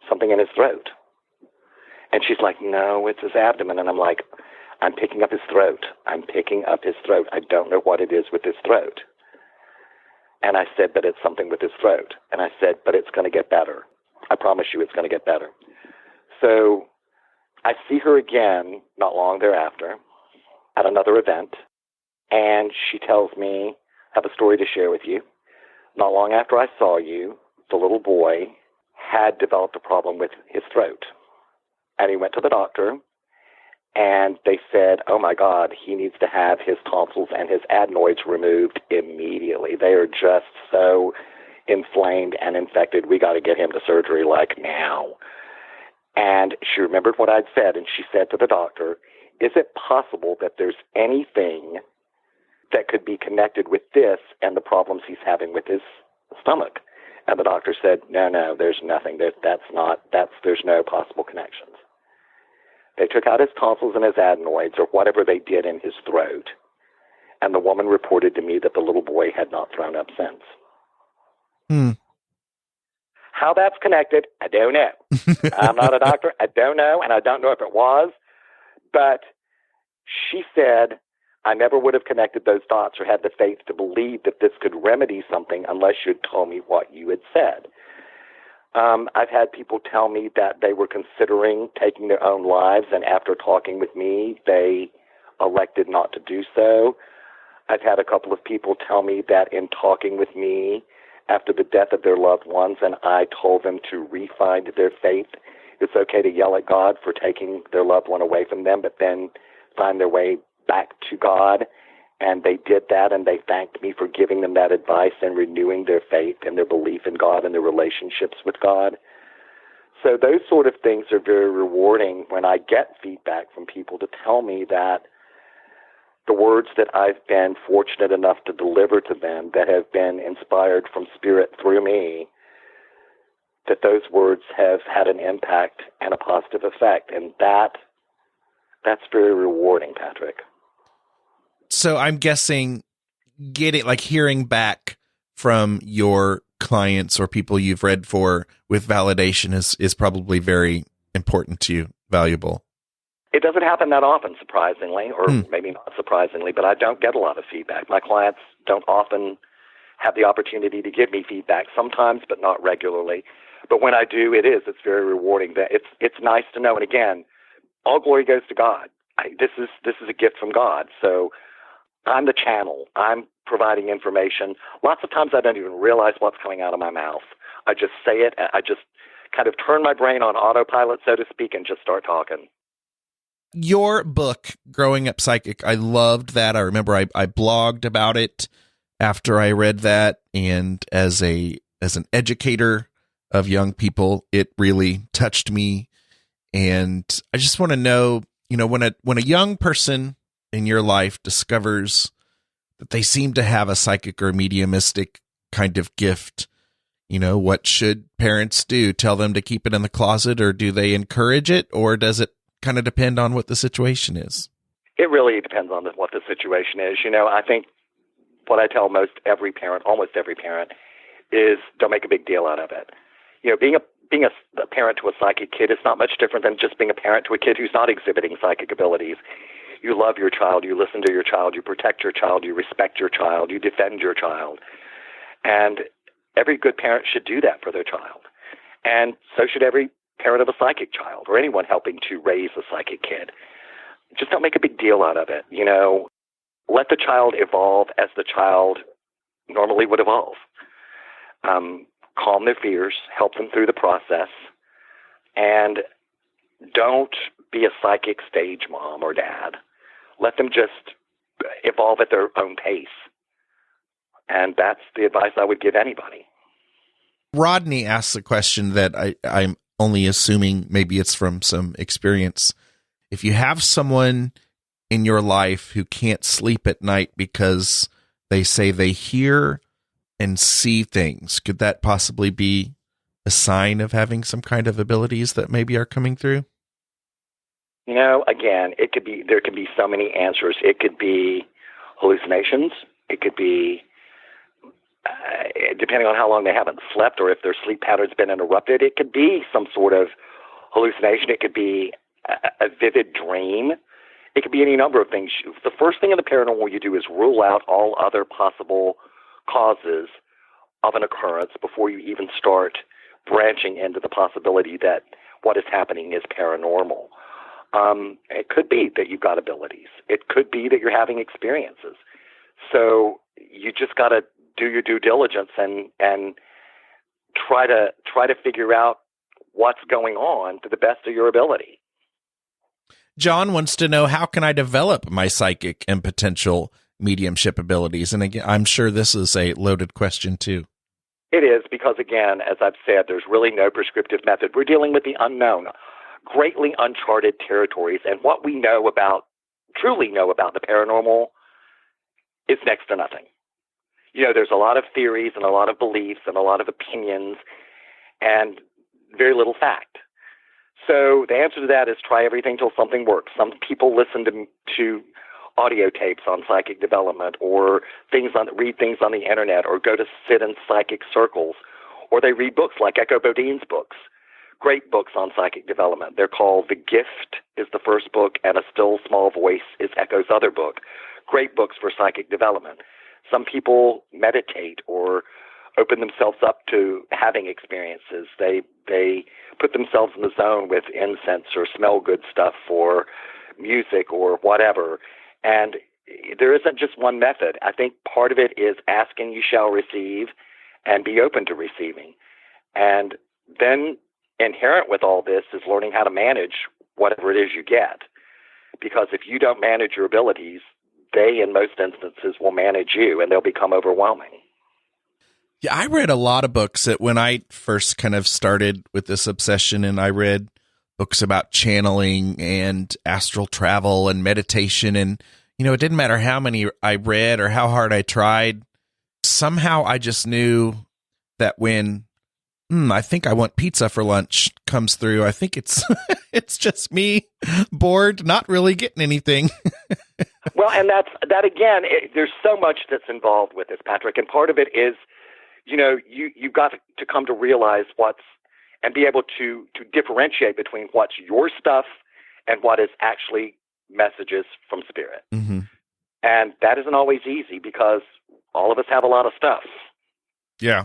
Something in his throat. And she's like, no, it's his abdomen. And I'm like, I'm picking up his throat. I'm picking up his throat. I don't know what it is with his throat. And I said, but it's something with his throat. And I said, but it's going to get better. I promise you it's going to get better. So I see her again not long thereafter at another event. And she tells me, I have a story to share with you. Not long after I saw you, the little boy had developed a problem with his throat. And he went to the doctor, and they said, oh my God, he needs to have his tonsils and his adenoids removed immediately. They are just so inflamed and infected. We got to get him to surgery like now. And she remembered what I'd said, and she said to the doctor, is it possible that there's anything that could be connected with this and the problems he's having with his stomach? And the doctor said, no, there's nothing. There's no possible connections. They took out his tonsils and his adenoids, or whatever they did in his throat, and the woman reported to me that the little boy had not thrown up since. How that's connected, I don't know. I'm not a doctor. I don't know, and I don't know if it was. But she said I never would have connected those dots or had the faith to believe that this could remedy something unless you'd told me what you had said. I've had people tell me that they were considering taking their own lives, and after talking with me, they elected not to do so. I've had a couple of people tell me that in talking with me after the death of their loved ones, and I told them to re-find their faith. It's okay to yell at God for taking their loved one away from them, but then find their way back to God. And they did that, and they thanked me for giving them that advice and renewing their faith and their belief in God and their relationships with God. So those sort of things are very rewarding when I get feedback from people to tell me that the words that I've been fortunate enough to deliver to them that have been inspired from Spirit through me, that those words have had an impact and a positive effect. And that's very rewarding, Patrick. So I'm guessing hearing back from your clients or people you've read for with validation is probably very important to you, valuable. It doesn't happen that often, surprisingly, or maybe not surprisingly, but I don't get a lot of feedback. My clients don't often have the opportunity to give me feedback, sometimes, but not regularly. But when I do, it's very rewarding. It's nice to know. And again, all glory goes to God. This is a gift from God. So I'm the channel. I'm providing information. Lots of times I don't even realize what's coming out of my mouth. I just say it. I just kind of turn my brain on autopilot, so to speak, and just start talking. Your book, Growing Up Psychic, I loved that. I remember I blogged about it after I read that, and as an educator of young people, it really touched me. And I just want to know, when a young person in your life discovers that they seem to have a psychic or mediumistic kind of gift, what should parents do? Tell them to keep it in the closet, or do they encourage it, or does it kind of depend on what the situation is? It really depends on what the situation is. I think what I tell almost every parent, is don't make a big deal out of it. Being a parent to a psychic kid is not much different than just being a parent to a kid who's not exhibiting psychic abilities. You love your child, you listen to your child, you protect your child, you respect your child, you defend your child. And every good parent should do that for their child. And so should every parent of a psychic child or anyone helping to raise a psychic kid. Just don't make a big deal out of it. Let the child evolve as the child normally would evolve. Calm their fears, help them through the process, and don't be a psychic stage mom or dad. Let them just evolve at their own pace. And that's the advice I would give anybody. Rodney asks a question that I'm only assuming maybe it's from some experience. If you have someone in your life who can't sleep at night because they say they hear and see things, could that possibly be a sign of having some kind of abilities that maybe are coming through? Again, there could be so many answers. It could be hallucinations. It could be, depending on how long they haven't slept or if their sleep pattern's been interrupted, it could be some sort of hallucination. It could be a vivid dream. It could be any number of things. The first thing in the paranormal you do is rule out all other possible causes of an occurrence before you even start branching into the possibility that what is happening is paranormal. It could be that you've got abilities. It could be that you're having experiences. So you just got to do your due diligence and try to figure out what's going on to the best of your ability. John wants to know, how can I develop my psychic and potential mediumship abilities? And again, I'm sure this is a loaded question too. It is, because again, as I've said, there's really no prescriptive method. We're dealing with the unknown, greatly uncharted territories, and what we truly know about the paranormal is next to nothing. There's a lot of theories and a lot of beliefs and a lot of opinions and very little fact. So the answer to that is try everything till something works. Some people listen to audio tapes on psychic development, or read things on the internet, or go to sit in psychic circles, or they read books like Echo Bodine's books, great books on psychic development. They're called The Gift is the first book, and A Still Small Voice is Echo's other book. great books for psychic development. Some people meditate or open themselves up to having experiences. They put themselves in the zone with incense or smell good stuff or music or whatever. And there isn't just one method. I think part of it is asking you shall receive and be open to receiving. And then inherent with all this is learning how to manage whatever it is you get. Because if you don't manage your abilities, they, in most instances, will manage you, and they'll become overwhelming. Yeah, I read a lot of books that when I first kind of started with this obsession, and I read books about channeling and astral travel and meditation, and, you know, it didn't matter how many I read or how hard I tried. Somehow I just knew that when I think I want pizza for lunch comes through, I think it's it's just me bored, not really getting anything. Well, and that again, there's so much that's involved with this, Patrick, and part of it is, you know, you've got to come to realize and be able to differentiate between what's your stuff and what is actually messages from spirit. Mm-hmm. And that isn't always easy because all of us have a lot of stuff. Yeah.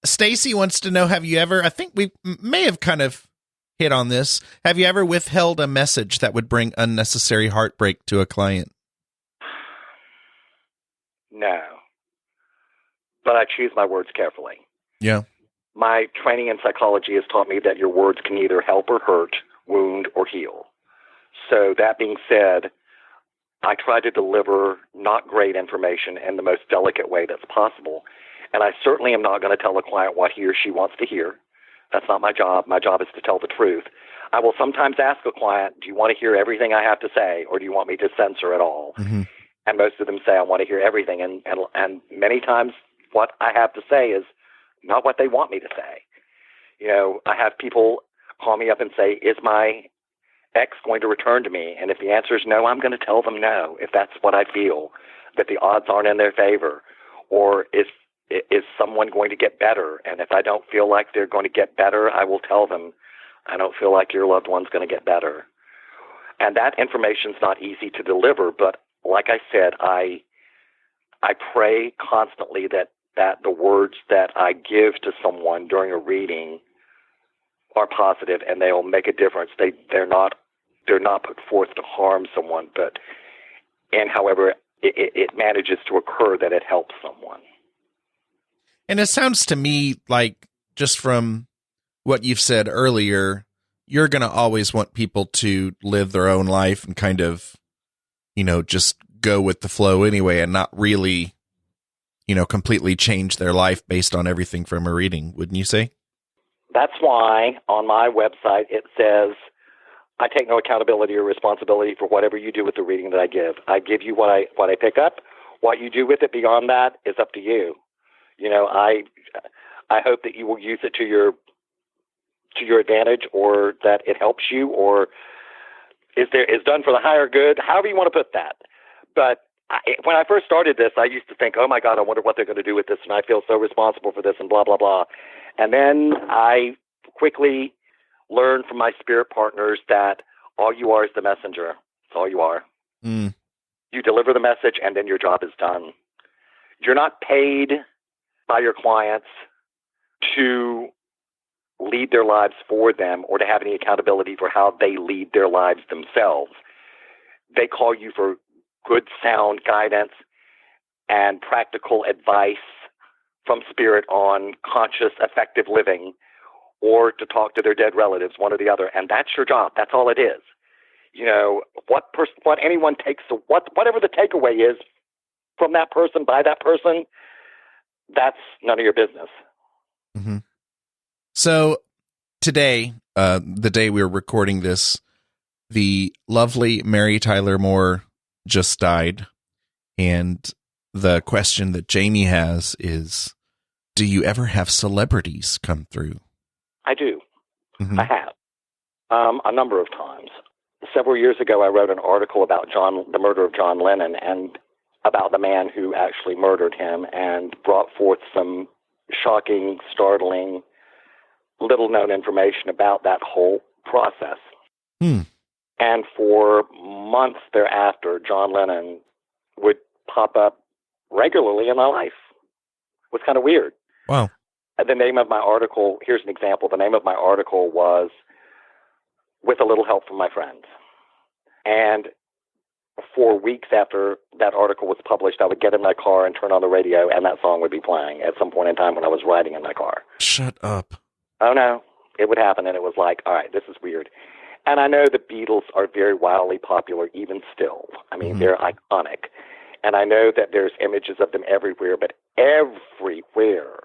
Stacy wants to know, have you ever, I think we may have kind of hit on this, have you ever withheld a message that would bring unnecessary heartbreak to a client? No. But I choose my words carefully. Yeah. My training in psychology has taught me that your words can either help or hurt, wound or heal. So that being said, I try to deliver not great information in the most delicate way that's possible. And I certainly am not going to tell a client what he or she wants to hear. That's not my job. My job is to tell the truth. I will sometimes ask a client, do you want to hear everything I have to say, or do you want me to censor it all? Mm-hmm. And most of them say, I want to hear everything. And many times what I have to say is not what they want me to say. You know, I have people call me up and say, is my ex going to return to me? And if the answer is no, I'm going to tell them no, if that's what I feel, that the odds aren't in their favor. Or is someone going to get better? And if I don't feel like they're going to get better, I will tell them, I don't feel like your loved one's going to get better. And that information's not easy to deliver, but like I said, I pray constantly that the words that I give to someone during a reading are positive and they'll make a difference. They're not put forth to harm someone, but however it manages to occur that it helps someone. And it sounds to me like, just from what you've said earlier, you're going to always want people to live their own life and kind of, you know, just go with the flow anyway and not really, you know, completely change their life based on everything from a reading, wouldn't you say? That's why on my website it says, I take no accountability or responsibility for whatever you do with the reading that I give. I give you what I pick up. What you do with it beyond that is up to you. You know, I hope that you will use it to your advantage, or that it helps you, or is done for the higher good, however you want to put that. But when I first started this, I used to think, oh my God, I wonder what they're going to do with this, and I feel so responsible for this, and blah, blah, blah. And then I quickly learned from my spirit partners that all you are is the messenger. That's all you are. Mm. You deliver the message, and then your job is done. You're not paid by your clients to lead their lives for them or to have any accountability for how they lead their lives themselves. They call you for good, sound guidance and practical advice from spirit on conscious, effective living, or to talk to their dead relatives, one or the other. And that's your job. That's all it is. You know, what anyone takes, whatever the takeaway is from that person, by that person, that's none of your business. Mm-hmm. So today, the day we're recording this, the lovely Mary Tyler Moore just died. And the question that Jamie has is, do you ever have celebrities come through? I do. Mm-hmm. I have. A number of times. Several years ago, I wrote an article about the murder of John Lennon and about the man who actually murdered him, and brought forth some shocking, startling, little-known information about that whole process. Hmm. And for months thereafter, John Lennon would pop up regularly in my life. It was kind of weird. Wow. The name of my article, here's an example. The name of my article was With a Little Help from My Friends. And for weeks after that article was published, I would get in my car and turn on the radio, and that song would be playing at some point in time when I was riding in my car. Shut up. Oh, no. It would happen, and it was like, all right, this is weird. And I know the Beatles are very wildly popular even still. I mean, they're iconic. And I know that there's images of them everywhere, but everywhere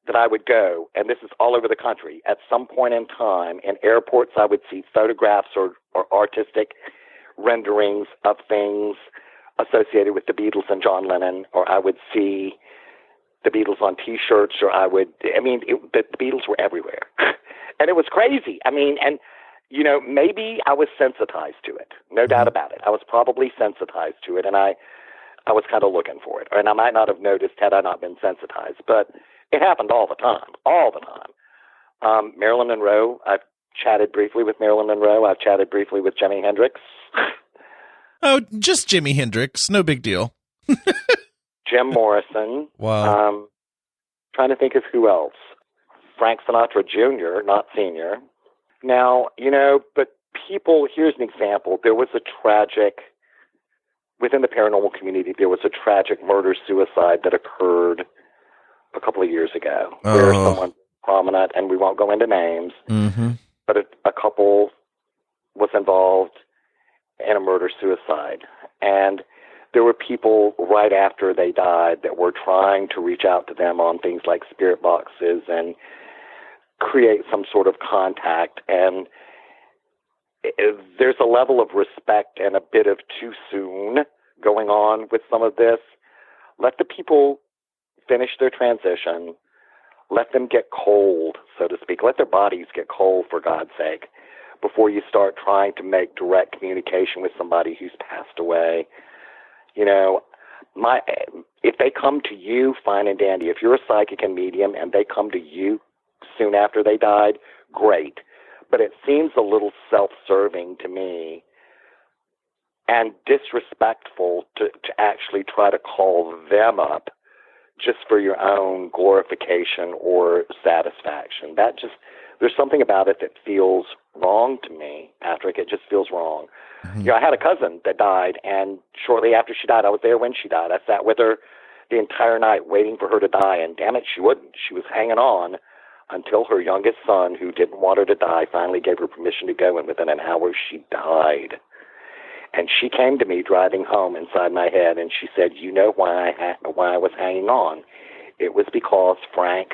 that I would go, and this is all over the country, at some point in time, in airports, I would see photographs or artistic renderings of things associated with the Beatles and John Lennon, or I would see the Beatles on T-shirts, or the Beatles were everywhere. And it was crazy. I mean, and, you know, maybe I was sensitized to it. No doubt about it. I was probably sensitized to it, and I was kind of looking for it. And I might not have noticed had I not been sensitized, but it happened all the time. Marilyn Monroe, I've chatted briefly with Marilyn Monroe. I've chatted briefly with Jimi Hendrix. Oh, just Jimi Hendrix. No big deal. Jim Morrison. Wow. Trying to think of who else. Frank Sinatra Jr., not Sr. Now, you know, but people, here's an example. There was a tragic, within the paranormal community, there was a tragic murder-suicide that occurred a couple of years ago, where someone prominent, and we won't go into names, but a couple was involved in a murder-suicide. And there were people right after they died that were trying to reach out to them on things like spirit boxes and create some sort of contact. And there's a level of respect and a bit of too soon going on with some of this. Let the people finish their transition. Let them get cold, so to speak. Let their bodies get cold, for God's sake, before you start trying to make direct communication with somebody who's passed away. You know, if they come to you, fine and dandy. If you're a psychic and medium and they come to you soon after they died, great. But it seems a little self-serving to me and disrespectful to actually try to call them up just for your own glorification or satisfaction. There's something about it that feels wrong to me, Patrick. It just feels wrong. You know, I had a cousin that died, and shortly after she died, I was there when she died. I sat with her the entire night waiting for her to die, and damn it, she wouldn't. She was hanging on until her youngest son, who didn't want her to die, finally gave her permission to go, and within an hour, she died. And she came to me driving home inside my head, and she said, you know why I was hanging on? It was because Frank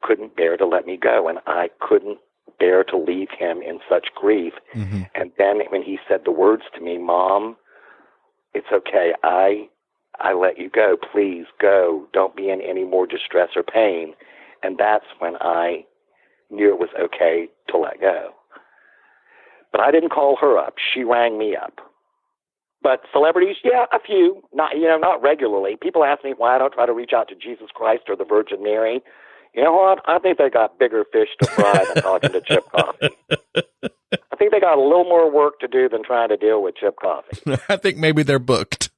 couldn't bear to let me go, and I couldn't bear to leave him in such grief. And then when he said the words to me, Mom, it's okay, I let you go. Please go. Don't be in any more distress or pain. And that's when I knew it was okay to let go. But I didn't call her up. She rang me up. But celebrities, yeah, a few, not regularly. People ask me why I don't try to reach out to Jesus Christ or the Virgin Mary. You know what? I think they got bigger fish to fry than talking to Chip Coffey. I think they got a little more work to do than trying to deal with Chip Coffey. I think maybe they're booked.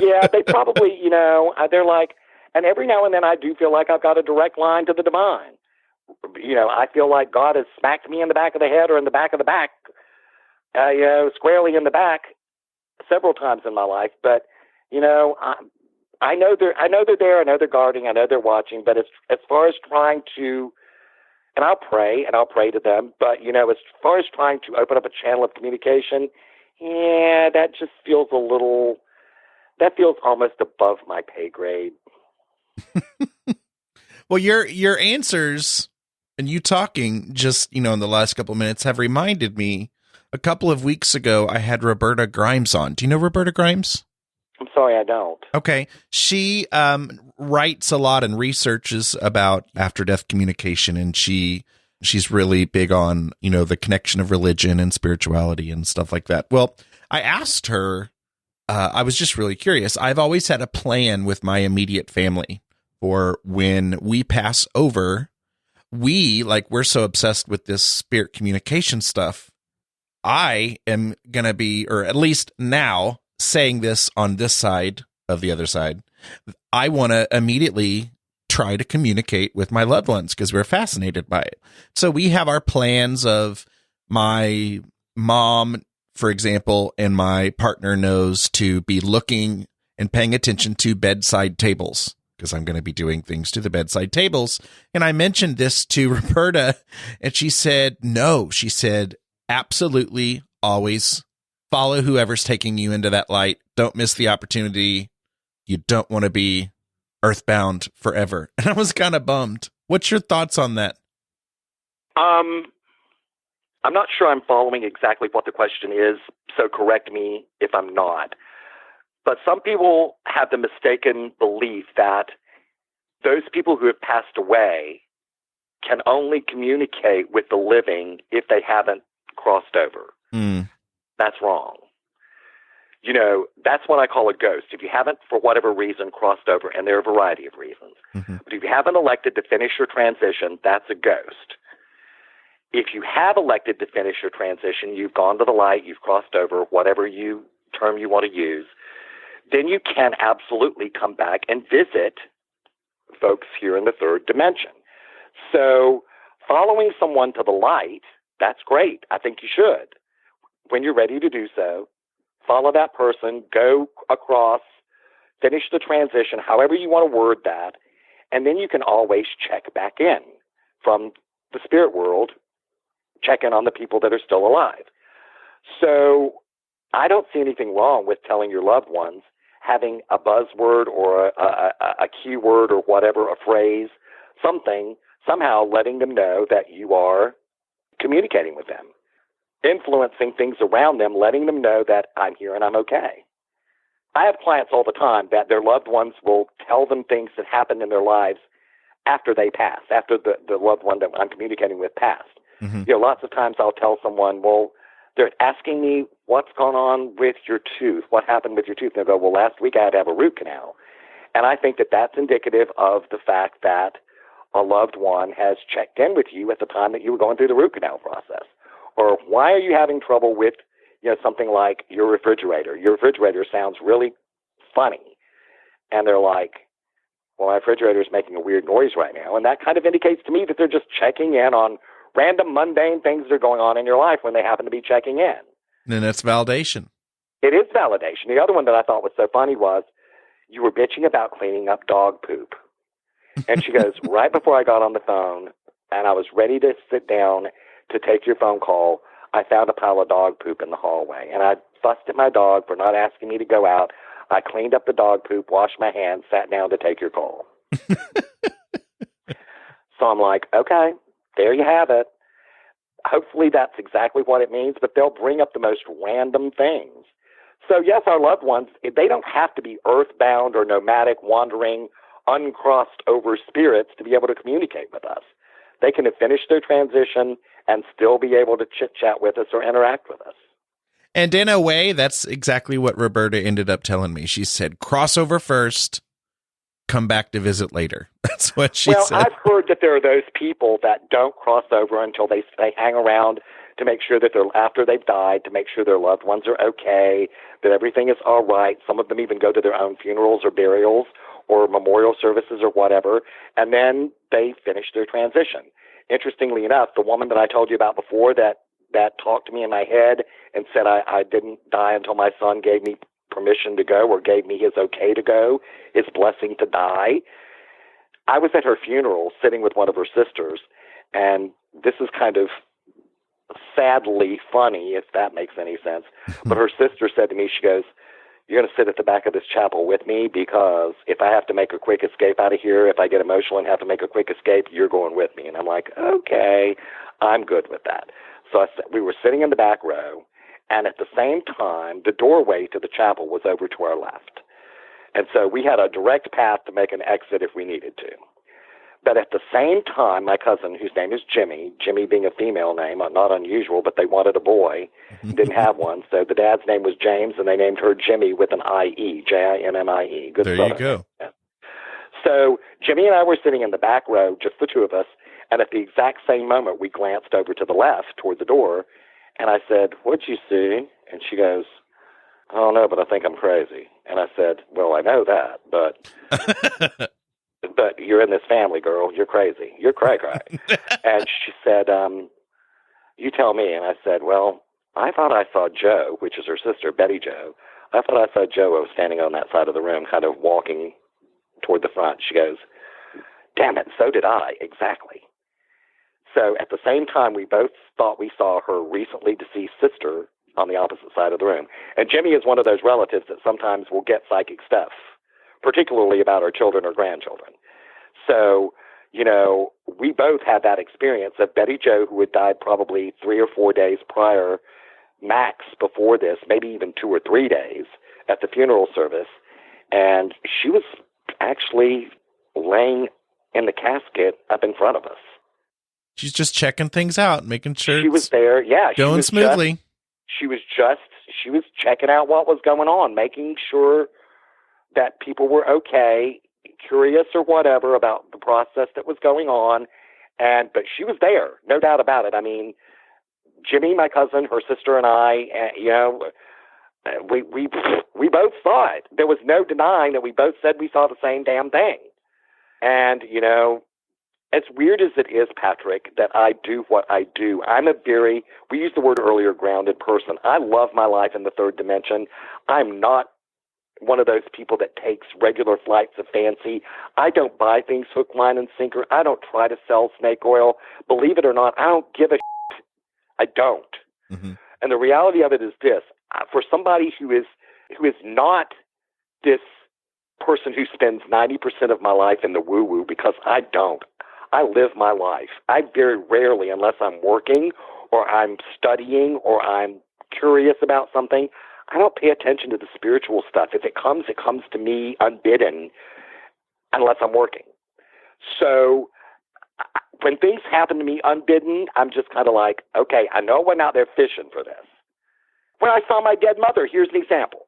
Yeah, they probably, they're like, and every now and then I do feel like I've got a direct line to the divine. You know, I feel like God has smacked me in the back of the head or in the back of the back, squarely in the back several times in my life. But, I know they're there. I know they're guarding. I know they're watching. But as far as trying to, and I'll pray to them. But as far as trying to open up a channel of communication, yeah, that just feels that feels almost above my pay grade. Well, your answers and you talking just in the last couple of minutes have reminded me. A couple of weeks ago, I had Roberta Grimes on. Do you know Roberta Grimes? I'm sorry, I don't. Okay. She writes a lot and researches about after-death communication, and she's really big on, the connection of religion and spirituality and stuff like that. Well, I asked her, I was just really curious. I've always had a plan with my immediate family for when we pass over, we're so obsessed with this spirit communication stuff. I am going to be, or at least now, saying this on this side of the other side, I want to immediately try to communicate with my loved ones because we're fascinated by it. So we have our plans of my mom, for example, and my partner knows to be looking and paying attention to bedside tables because I'm going to be doing things to the bedside tables. And I mentioned this to Roberta and she said, no, she said, absolutely always follow whoever's taking you into that light. Don't miss the opportunity. You don't want to be earthbound forever. And I was kind of bummed. What's your thoughts on that? I'm not sure I'm following exactly what the question is, so correct me if I'm not. But some people have the mistaken belief that those people who have passed away can only communicate with the living if they haven't crossed over. That's wrong. You know, that's what I call a ghost. If you haven't, for whatever reason, crossed over, and there are a variety of reasons, but if you haven't elected to finish your transition, that's a ghost. If you have elected to finish your transition, you've gone to the light, you've crossed over, whatever term you want to use, then you can absolutely come back and visit folks here in the third dimension. So following someone to the light, that's great. I think you should. When you're ready to do so, follow that person, go across, finish the transition, however you want to word that, and then you can always check back in from the spirit world, check in on the people that are still alive. So I don't see anything wrong with telling your loved ones, having a buzzword or a keyword or whatever, a phrase, something, somehow letting them know that you are communicating with them, influencing things around them, letting them know that I'm here and I'm okay. I have clients all the time that their loved ones will tell them things that happened in their lives after they pass, after the loved one that I'm communicating with passed. You know, lots of times I'll tell someone, well, they're asking me what's going on with your tooth, what happened with your tooth. And they'll go, well, last week I had to have a root canal. And I think that that's indicative of the fact that a loved one has checked in with you at the time that you were going through the root canal process. Or why are you having trouble with, you know, something like your refrigerator? Your refrigerator sounds really funny. And they're like, well, my refrigerator is making a weird noise right now. And that kind of indicates to me that they're just checking in on random mundane things that are going on in your life when they happen to be checking in. And that's validation. It is validation. The other one that I thought was so funny was, you were bitching about cleaning up dog poop. And she goes, right before I got on the phone and I was ready to sit down to take your phone call, I found a pile of dog poop in the hallway. And I fussed at my dog for not asking me to go out. I cleaned up the dog poop, washed my hands, sat down to take your call. So I'm like, okay, there you have it. Hopefully that's exactly what it means, but they'll bring up the most random things. So yes, our loved ones, they don't have to be earthbound or nomadic, wandering, uncrossed over spirits to be able to communicate with us. They can have finished their transition and still be able to chit-chat with us or interact with us. And in a way, that's exactly what Roberta ended up telling me. She said, crossover first, come back to visit later. That's what she said. Well, I've heard that there are those people that don't cross over until they hang around to make sure that after they've died, to make sure their loved ones are okay, that everything is all right. Some of them even go to their own funerals or burials or memorial services or whatever, and then they finish their transition. Interestingly enough, the woman that I told you about before that talked to me in my head and said I didn't die until my son gave me permission to go or gave me his okay to go, his blessing to die. I was at her funeral sitting with one of her sisters, and this is kind of sadly funny, if that makes any sense. But her sister said to me, she goes, you're going to sit at the back of this chapel with me because if I have to make a quick escape out of here, if I get emotional and have to make a quick escape, you're going with me. And I'm like, okay, I'm good with that. So we were sitting in the back row, and at the same time, the doorway to the chapel was over to our left. And so we had a direct path to make an exit if we needed to. But at the same time, my cousin, whose name is Jimmy being a female name, not unusual, but they wanted a boy, didn't have one. So the dad's name was James, and they named her Jimmy with an I-E, J-I-M-M-I-E. Good there stuff. You go. Yeah. So Jimmy and I were sitting in the back row, just the two of us, and at the exact same moment, we glanced over to the left toward the door, and I said, what'd you see? And she goes, I don't know, but I think I'm crazy. And I said, well, I know that, but but you're in this family, girl. You're crazy. You're cray-cray. And she said, you tell me. And I said, well, I thought I saw Jo, which is her sister, Betty Jo. I thought I saw Jo standing on that side of the room, kind of walking toward the front. She goes, damn it, so did I, exactly. So at the same time, we both thought we saw her recently deceased sister on the opposite side of the room. And Jimmy is one of those relatives that sometimes will get psychic stuff, particularly about our children or grandchildren. So, you know, we both had that experience of Betty Jo, who had died probably 3 or 4 days prior, max before this, maybe even 2 or 3 days at the funeral service. And she was actually laying in the casket up in front of us. She's just checking things out, making sure she was there. Yeah, going smoothly. She was checking out what was going on, making sure that people were okay, curious or whatever about the process that was going on. But she was there, no doubt about it. I mean, Jimmy, my cousin, her sister, and I, you know, we both saw it. There was no denying that we both said we saw the same damn thing. And, you know, as weird as it is, Patrick, that I do what I do, we used the word earlier, grounded person. I love my life in the third dimension. I'm not one of those people that takes regular flights of fancy. I don't buy things hook, line, and sinker. I don't try to sell snake oil. Believe it or not, I don't give a shit. I don't. Mm-hmm. And the reality of it is this. For somebody who is not this person who spends 90% of my life in the woo-woo, because I don't. I live my life. I very rarely, unless I'm working or I'm studying or I'm curious about something, I don't pay attention to the spiritual stuff. If it comes to me unbidden, unless I'm working. So when things happen to me unbidden, I'm just kind of like, okay, I know I went out there fishing for this. When I saw my dead mother, here's an example.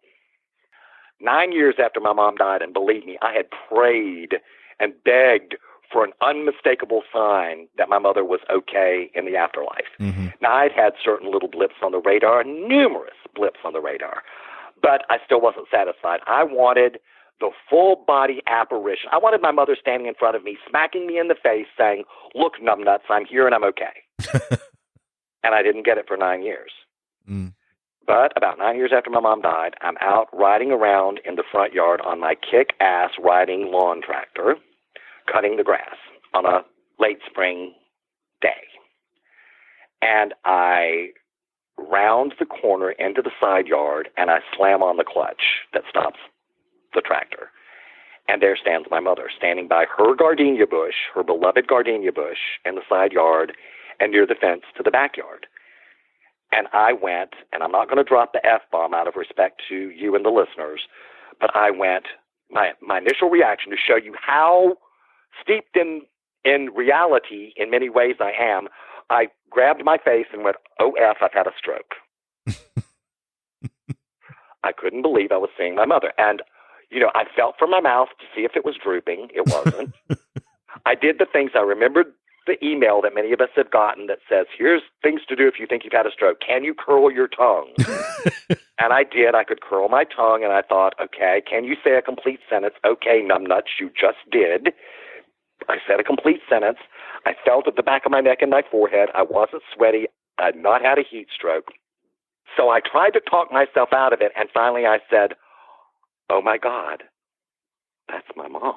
9 years after my mom died, and believe me, I had prayed and begged for an unmistakable sign that my mother was okay in the afterlife. Mm-hmm. Now, I'd had certain little blips on the radar, numerous blips on the radar, but I still wasn't satisfied. I wanted the full-body apparition. I wanted my mother standing in front of me, smacking me in the face, saying, look, numbnuts, I'm here and I'm okay. And I didn't get it for 9 years. Mm. But about 9 years after my mom died, I'm out riding around in the front yard on my kick-ass riding lawn tractor, cutting the grass on a late spring day. And I round the corner into the side yard, and I slam on the clutch that stops the tractor. And there stands my mother, standing by her gardenia bush, her beloved gardenia bush, in the side yard and near the fence to the backyard. And I went, and I'm not going to drop the F-bomb out of respect to you and the listeners, but I went, my initial reaction to show you how steeped in reality in many ways I am, I grabbed my face and went, oh, F, I've had a stroke. I couldn't believe I was seeing my mother. And, you know, I felt for my mouth to see if it was drooping. It wasn't. I did the things. I remembered the email that many of us have gotten that says, here's things to do if you think you've had a stroke. Can you curl your tongue? And I did. I could curl my tongue, and I thought, okay, can you say a complete sentence? Okay, numbnuts, you just did. I said a complete sentence. I felt at the back of my neck and my forehead. I wasn't sweaty. I had not had a heat stroke. So I tried to talk myself out of it, and finally I said, oh, my God, that's my mom.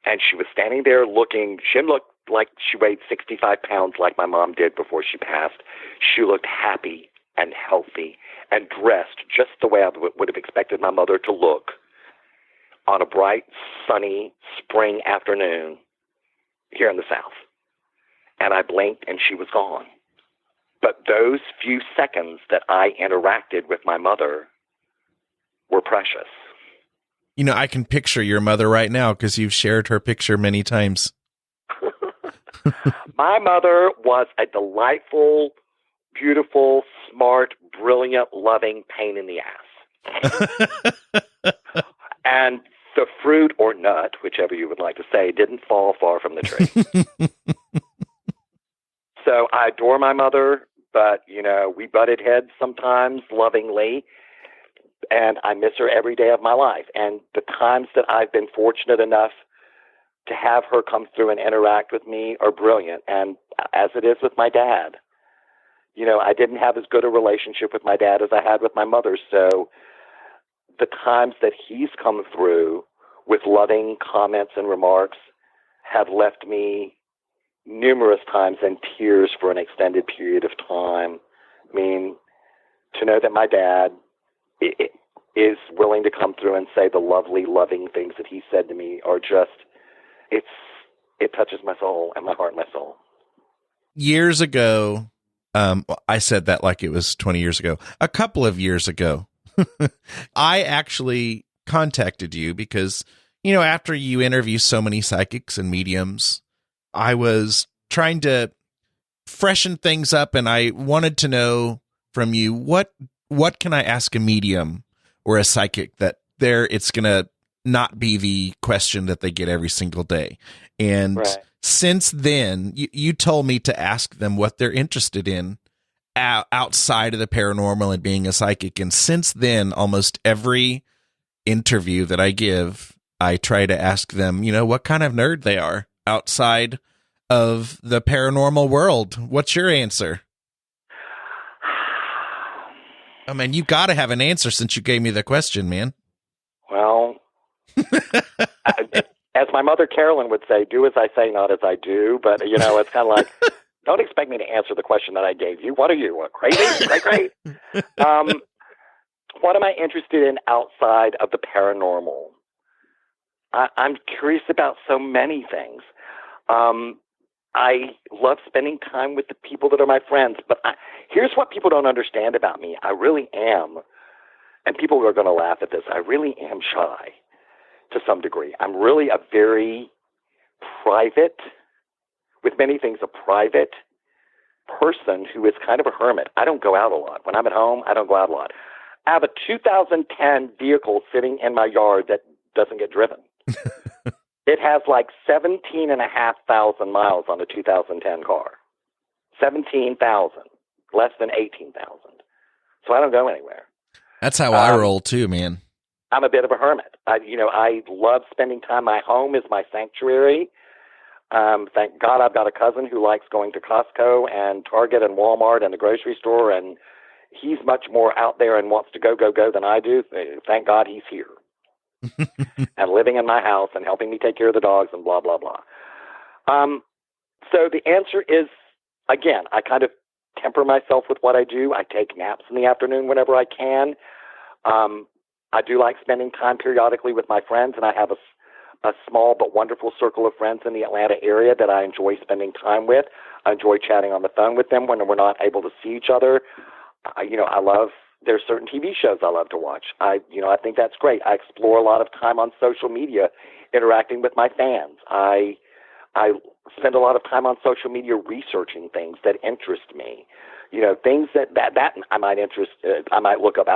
And she was standing there looking, she looked like she weighed 65 pounds like my mom did before she passed. She looked happy and healthy and dressed just the way I would have expected my mother to look on a bright, sunny spring afternoon here in the South. And I blinked and she was gone. But those few seconds that I interacted with my mother were precious. You know, I can picture your mother right now because you've shared her picture many times. My mother was a delightful, beautiful, smart, brilliant, loving pain in the ass. And the fruit or nut, whichever you would like to say, didn't fall far from the tree. So I adore my mother, but, you know, we butted heads sometimes lovingly. And I miss her every day of my life. And the times that I've been fortunate enough to have her come through and interact with me are brilliant. And as it is with my dad, you know, I didn't have as good a relationship with my dad as I had with my mother. So the times that he's come through with loving comments and remarks have left me numerous times in tears for an extended period of time. I mean, to know that my dad is willing to come through and say the lovely, loving things that he said to me are just, it touches my soul and my heart and my soul. Years ago, I said that like it was 20 years ago. A couple of years ago, I actually contacted you because, you know, after you interview so many psychics and mediums, I was trying to freshen things up, and I wanted to know from you, what can I ask a medium or a psychic that it's going to not be the question that they get every single day. And right. Since then, you told me to ask them what they're interested in outside of the paranormal and being a psychic. And since then, almost every interview that I give, I try to ask them, you know, what kind of nerd they are outside of the paranormal world. What's your answer? I mean, you got to have an answer since you gave me the question, man. Well, as my mother Carolyn would say, do as I say, not as I do. But, you know, it's kind of like, don't expect me to answer the question that I gave you. What are you, crazy? Great. What am I interested in outside of the paranormal? I'm curious about so many things. I love spending time with the people that are my friends. But here's what people don't understand about me. I really am, and people are going to laugh at this, I really am shy to some degree. I'm really a very private, with many things, a private person who is kind of a hermit. I don't go out a lot. When I'm at home, I don't go out a lot. I have a 2010 vehicle sitting in my yard that doesn't get driven. It has like 17,500 miles on the 2010 car. 17,000, less than 18,000. So I don't go anywhere. That's how I roll too, man. I'm a bit of a hermit. I love spending time. My home is my sanctuary. Thank God I've got a cousin who likes going to Costco and Target and Walmart and the grocery store, and he's much more out there and wants to go than I do. Thank God he's here. And living in my house and helping me take care of the dogs and blah, blah, blah. So the answer is, again, I kind of temper myself with what I do. I take naps in the afternoon whenever I can. I do like spending time periodically with my friends, and I have a small but wonderful circle of friends in the Atlanta area that I enjoy spending time with. I enjoy chatting on the phone with them when we're not able to see each other. There's certain TV shows I love to watch. I think that's great. I explore a lot of time on social media interacting with my fans. I spend a lot of time on social media researching things that interest me. You know, things that I might look up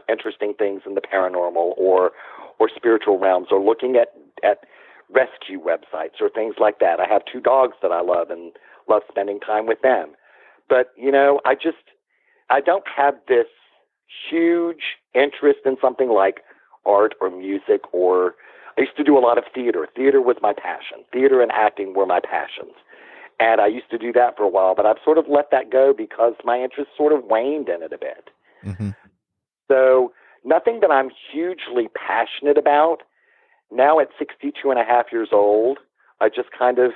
interesting things in the paranormal or spiritual realms, or looking at rescue websites or things like that. I have 2 dogs that I love and love spending time with them. But, you know, I don't have this huge interest in something like art or music, or I used to do a lot of theater. Theater was my passion. Theater and acting were my passions. And I used to do that for a while, but I've sort of let that go because my interest sort of waned in it a bit. Mm-hmm. So nothing that I'm hugely passionate about. Now at 62 and a half years old, I just kind of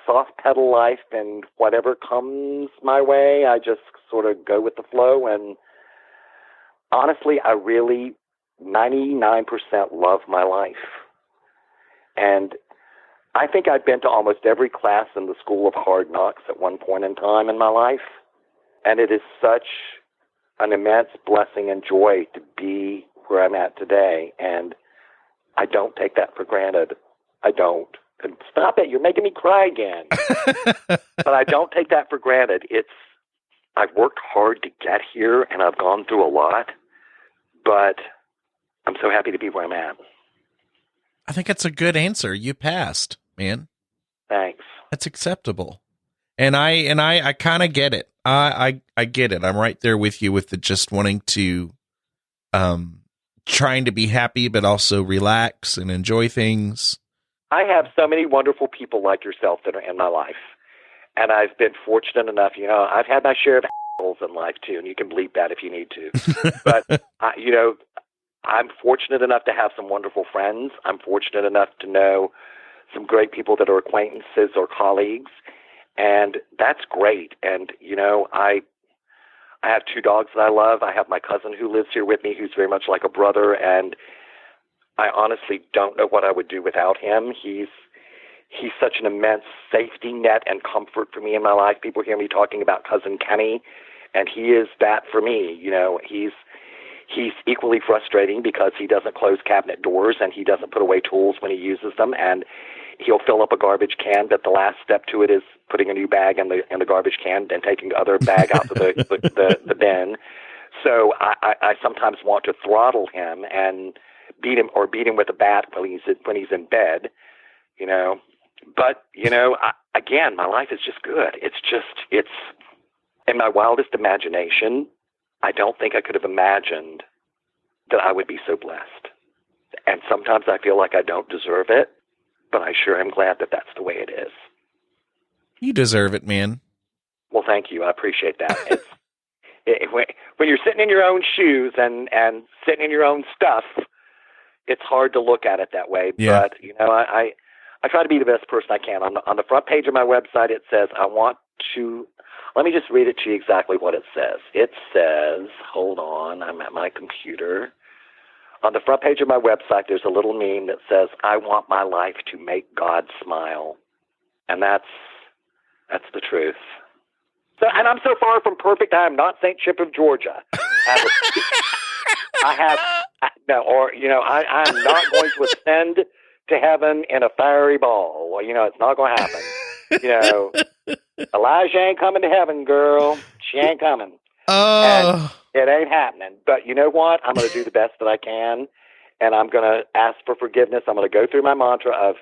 soft pedal life, and whatever comes my way, I just sort of go with the flow. And honestly, I really 99% love my life. And I think I've been to almost every class in the School of Hard Knocks at one point in time in my life. And it is such an immense blessing and joy to be where I'm at today. And I don't take that for granted. I don't. And stop it. You're making me cry again. But I don't take that for granted. I've worked hard to get here, and I've gone through a lot. But I'm so happy to be where I'm at. I think that's a good answer. You passed, man. Thanks. That's acceptable. And I kind of get it. I get it. I'm right there with you with the just wanting to trying to be happy, but also relax and enjoy things? I have so many wonderful people like yourself that are in my life. And I've been fortunate enough, I've had my share of assholes in life too, and you can bleep that if you need to. But, I'm fortunate enough to have some wonderful friends. I'm fortunate enough to know some great people that are acquaintances or colleagues. And that's great. And, I have 2 dogs that I love. I have my cousin who lives here with me, who's very much like a brother. And I honestly don't know what I would do without him. He's such an immense safety net and comfort for me in my life. People hear me talking about Cousin Kenny, and he is that for me. He's equally frustrating because he doesn't close cabinet doors and he doesn't put away tools when he uses them, and he'll fill up a garbage can, but the last step to it is putting a new bag in the garbage can and taking the other bag out to the bin. So I sometimes want to throttle him and beat him with a bat when he's in bed, But again, my life is just good. It's in my wildest imagination. I don't think I could have imagined that I would be so blessed. And sometimes I feel like I don't deserve it, but I sure am glad that that's the way it is. You deserve it, man. Well, thank you. I appreciate that. When you're sitting in your own shoes and sitting in your own stuff, it's hard to look at it that way. Yeah. But, I try to be the best person I can. On the front page of my website, it says, let me just read it to you exactly what it says. It says, hold on, I'm at my computer. On the front page of my website, there's a little meme that says, I want my life to make God smile. And that's the truth. So, and I'm so far from perfect, I am not St. Chip of Georgia. I'm not going to ascend to heaven in a fiery ball. Well, it's not going to happen. Elijah ain't coming to heaven, girl. She ain't coming. Oh. And it ain't happening. But you know what? I'm going to do the best that I can, and I'm going to ask for forgiveness. I'm going to go through my mantra of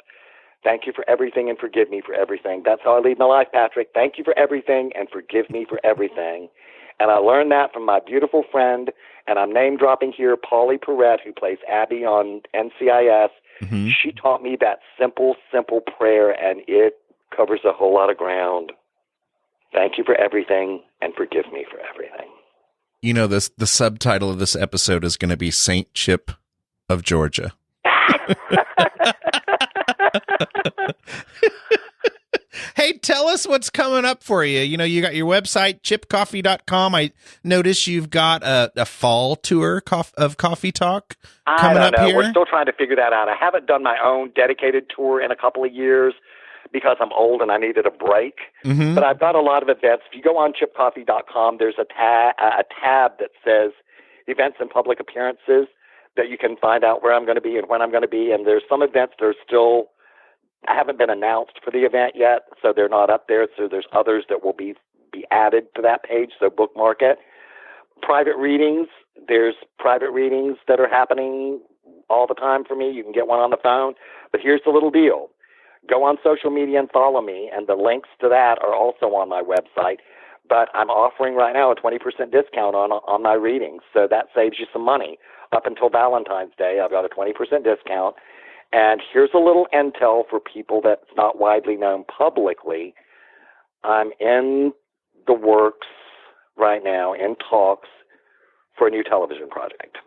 thank you for everything and forgive me for everything. That's how I lead my life, Patrick. Thank you for everything and forgive me for everything. And I learned that from my beautiful friend, and I'm name-dropping here, Paulie Perrette, who plays Abby on NCIS. Mm-hmm. She taught me that simple prayer, and it covers a whole lot of ground. Thank you for everything and forgive me for everything. The subtitle of this episode is going to be St. Chip of Georgia. Hey, tell us what's coming up for you. You got your website, chipcoffey.com. I notice you've got a fall tour of Coffee Talk coming up here. We're still trying to figure that out. I haven't done my own dedicated tour in a couple of years because I'm old and I needed a break. Mm-hmm. But I've got a lot of events. If you go on chipcoffey.com, there's a tab that says events and public appearances that you can find out where I'm going to be and when I'm going to be. And there's some events that are still haven't been announced for the event yet, so they're not up there. So there's others that will be added to that page, so bookmark it. Private readings, there's private readings that are happening all the time for me. You can get one on the phone. But here's the little deal. Go on social media and follow me, and the links to that are also on my website. But I'm offering right now a 20% discount on my readings, so that saves you some money. Up until Valentine's Day, I've got a 20% discount. And here's a little intel for people that's not widely known publicly. I'm in the works right now, in talks for a new television project.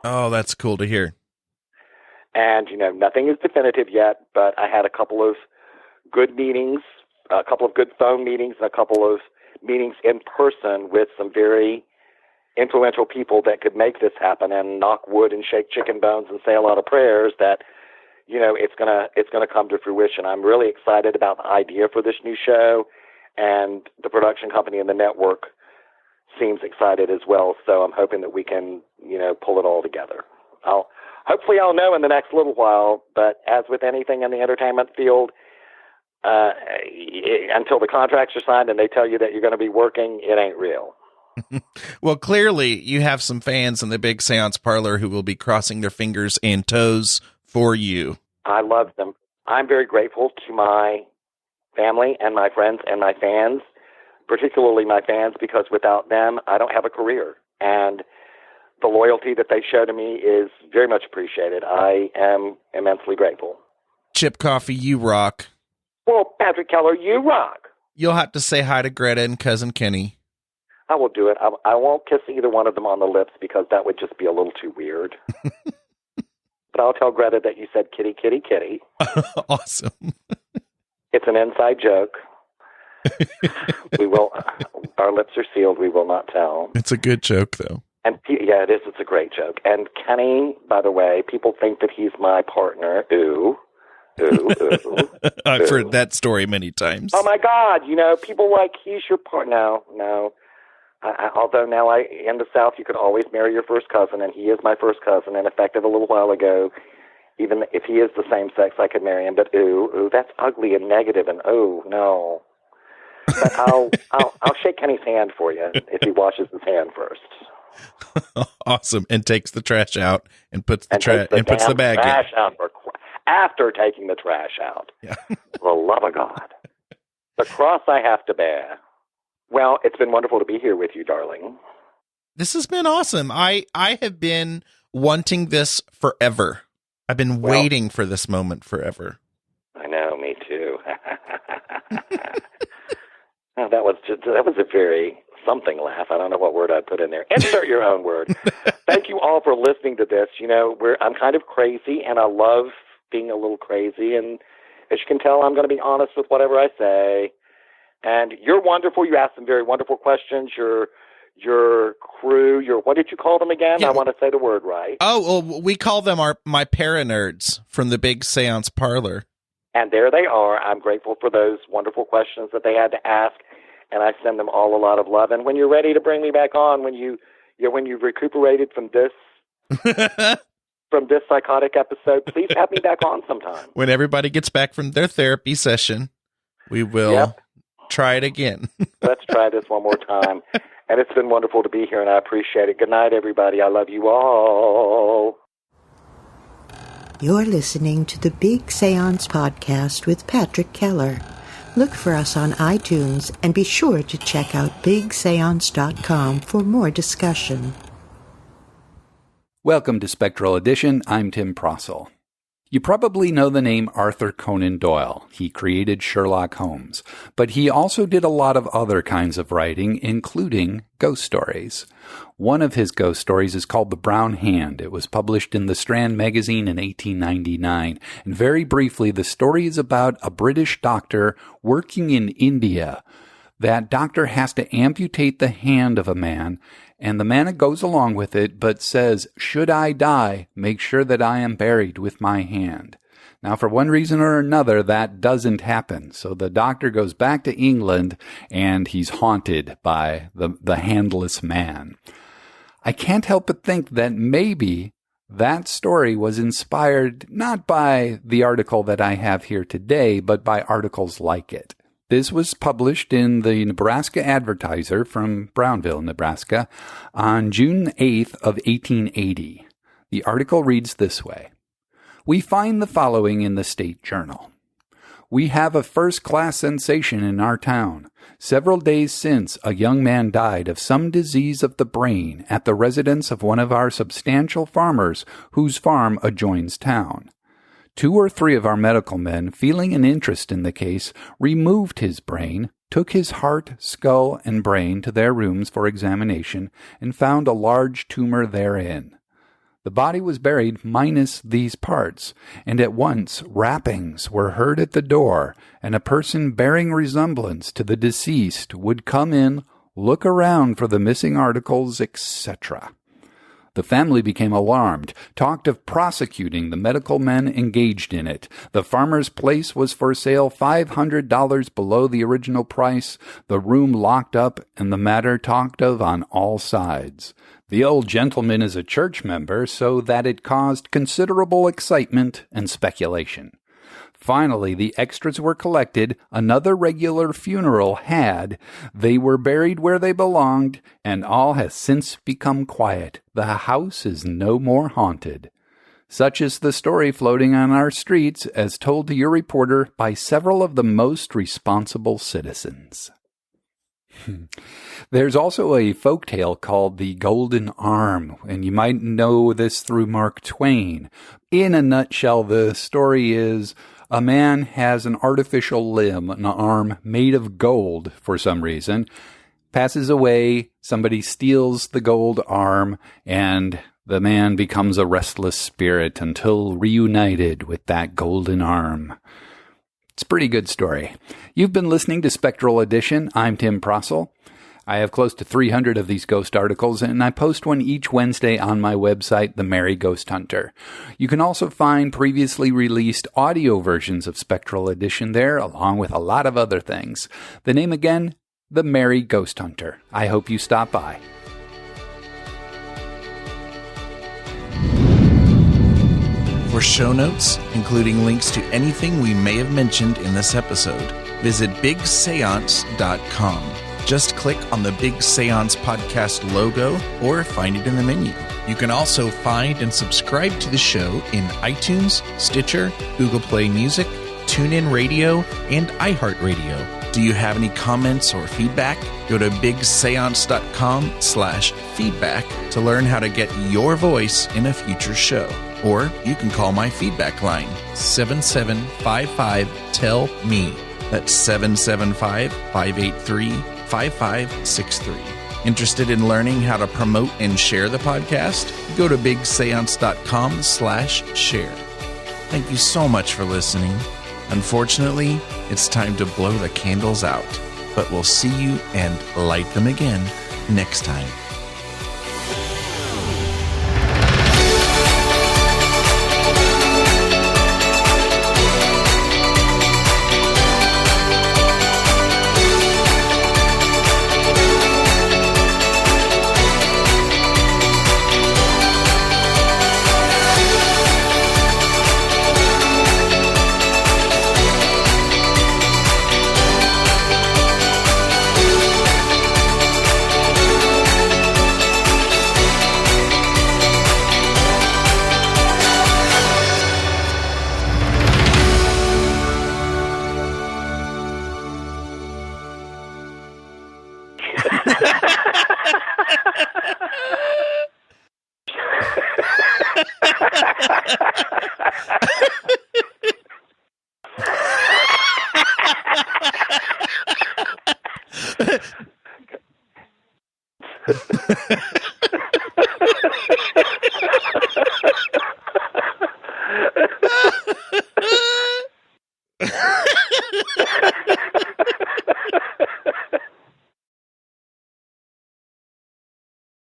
Oh, that's cool to hear. And, nothing is definitive yet, but I had a couple of good meetings, a couple of good phone meetings, and a couple of meetings in person with some very influential people that could make this happen and knock wood and shake chicken bones and say a lot of prayers that it's gonna come to fruition. I'm really excited about the idea for this new show, and the production company and the network seems excited as well. So I'm hoping that we can, pull it all together. Hopefully I'll know in the next little while, but as with anything in the entertainment field, until the contracts are signed and they tell you that you're going to be working, it ain't real. Well, clearly you have some fans in the Big Seance Parlor who will be crossing their fingers and toes for you. I love them. I'm very grateful to my family and my friends and my fans, particularly my fans, because without them, I don't have a career. And the loyalty that they show to me is very much appreciated. I am immensely grateful. Chip Coffey, you rock. Well, Patrick Keller, you rock. You'll have to say hi to Greta and Cousin Kenny. I will do it. I won't kiss either one of them on the lips because that would just be a little too weird. But I'll tell Greta that you said kitty, kitty, kitty. Awesome. It's an inside joke. Our lips are sealed. We will not tell. It's a good joke, though. And yeah, it is. It's a great joke. And Kenny, by the way, people think that he's my partner. Ooh. I've heard that story many times. Oh my God! People like he's your partner. No. Although now in the South, you could always marry your first cousin, and he is my first cousin. And effective a little while ago, even if he is the same sex, I could marry him. But ooh, that's ugly and negative, and oh no. But I'll shake Kenny's hand for you if he washes his hand first. Awesome, and takes the trash out and puts the bag trash in. Out after taking the trash out. Yeah. For the love of God, the cross I have to bear. Well, it's been wonderful to be here with you, darling. This has been awesome. I have been wanting this forever. I've been waiting for this moment forever. I know, me too. Oh, that was a very something laugh. I don't know what word I'd put in there. Insert your own word. Thank you all for listening to this. I'm kind of crazy, and I love being a little crazy. And as you can tell, I'm going to be honest with whatever I say. And you're wonderful. You asked some very wonderful questions. Your crew, what did you call them again? Yeah. I want to say the word right. Oh, well, we call them my paranerds from the Big Seance Parlor. And there they are. I'm grateful for those wonderful questions that they had to ask, and I send them all a lot of love. And when you're ready to bring me back on, when you've recuperated from this psychotic episode, please have me back on sometime. When everybody gets back from their therapy session, we will try it again. Let's try this one more time. And it's been wonderful to be here, and I appreciate it. Good night, everybody. I love you all. You're listening to the Big Seance Podcast with Patrick Keller. Look for us on iTunes and be sure to check out bigseance.com for more discussion. Welcome to Spectral Edition. I'm Tim Prasil. You probably know the name Arthur Conan Doyle. He created Sherlock Holmes, but he also did a lot of other kinds of writing, including ghost stories. One of his ghost stories is called The Brown Hand. It was published in the Strand magazine in 1899. And very briefly, the story is about a British doctor working in India. That doctor has to amputate the hand of a man, and the man goes along with it, but says, should I die, make sure that I am buried with my hand. Now, for one reason or another, that doesn't happen. So the doctor goes back to England, and he's haunted by the handless man. I can't help but think that maybe that story was inspired not by the article that I have here today, but by articles like it. This was published in the Nebraska Advertiser from Brownville, Nebraska, on June 8th of 1880. The article reads this way. We find the following in the State Journal. We have a first-class sensation in our town. Several days since, a young man died of some disease of the brain at the residence of one of our substantial farmers whose farm adjoins town. 2 or 3 of our medical men, feeling an interest in the case, removed his brain, took his heart, skull, and brain to their rooms for examination, and found a large tumor therein. The body was buried minus these parts, and at once rappings were heard at the door, and a person bearing resemblance to the deceased would come in, look around for the missing articles, etc. The family became alarmed, talked of prosecuting the medical men engaged in it. The farmer's place was for sale $500 below the original price, the room locked up, and the matter talked of on all sides. The old gentleman is a church member, so that it caused considerable excitement and speculation. Finally, the extras were collected, another regular funeral had, they were buried where they belonged, and all has since become quiet. The house is no more haunted. Such is the story floating on our streets, as told to your reporter by several of the most responsible citizens. There's also a folktale called The Golden Arm, and you might know this through Mark Twain. In a nutshell, the story is a man has an artificial limb, an arm made of gold for some reason, passes away, somebody steals the gold arm, and the man becomes a restless spirit until reunited with that golden arm. It's a pretty good story. You've been listening to Spectral Edition. I'm Tim Prasil. I have close to 300 of these ghost articles, and I post one each Wednesday on my website, The Merry Ghost Hunter. You can also find previously released audio versions of Spectral Edition there, along with a lot of other things. The name again, The Merry Ghost Hunter. I hope you stop by. For show notes, including links to anything we may have mentioned in this episode, visit bigseance.com. Just click on the Big Seance Podcast logo or find it in the menu. You can also find and subscribe to the show in iTunes, Stitcher, Google Play Music, TuneIn Radio, and iHeartRadio. Do you have any comments or feedback? Go to bigseance.com/feedback to learn how to get your voice in a future show. Or you can call my feedback line, 7755-TELL-ME. That's 775-583-5563. Interested in learning how to promote and share the podcast? Go to bigseance.com/share. Thank you so much for listening. Unfortunately, it's time to blow the candles out, but we'll see you and light them again next time.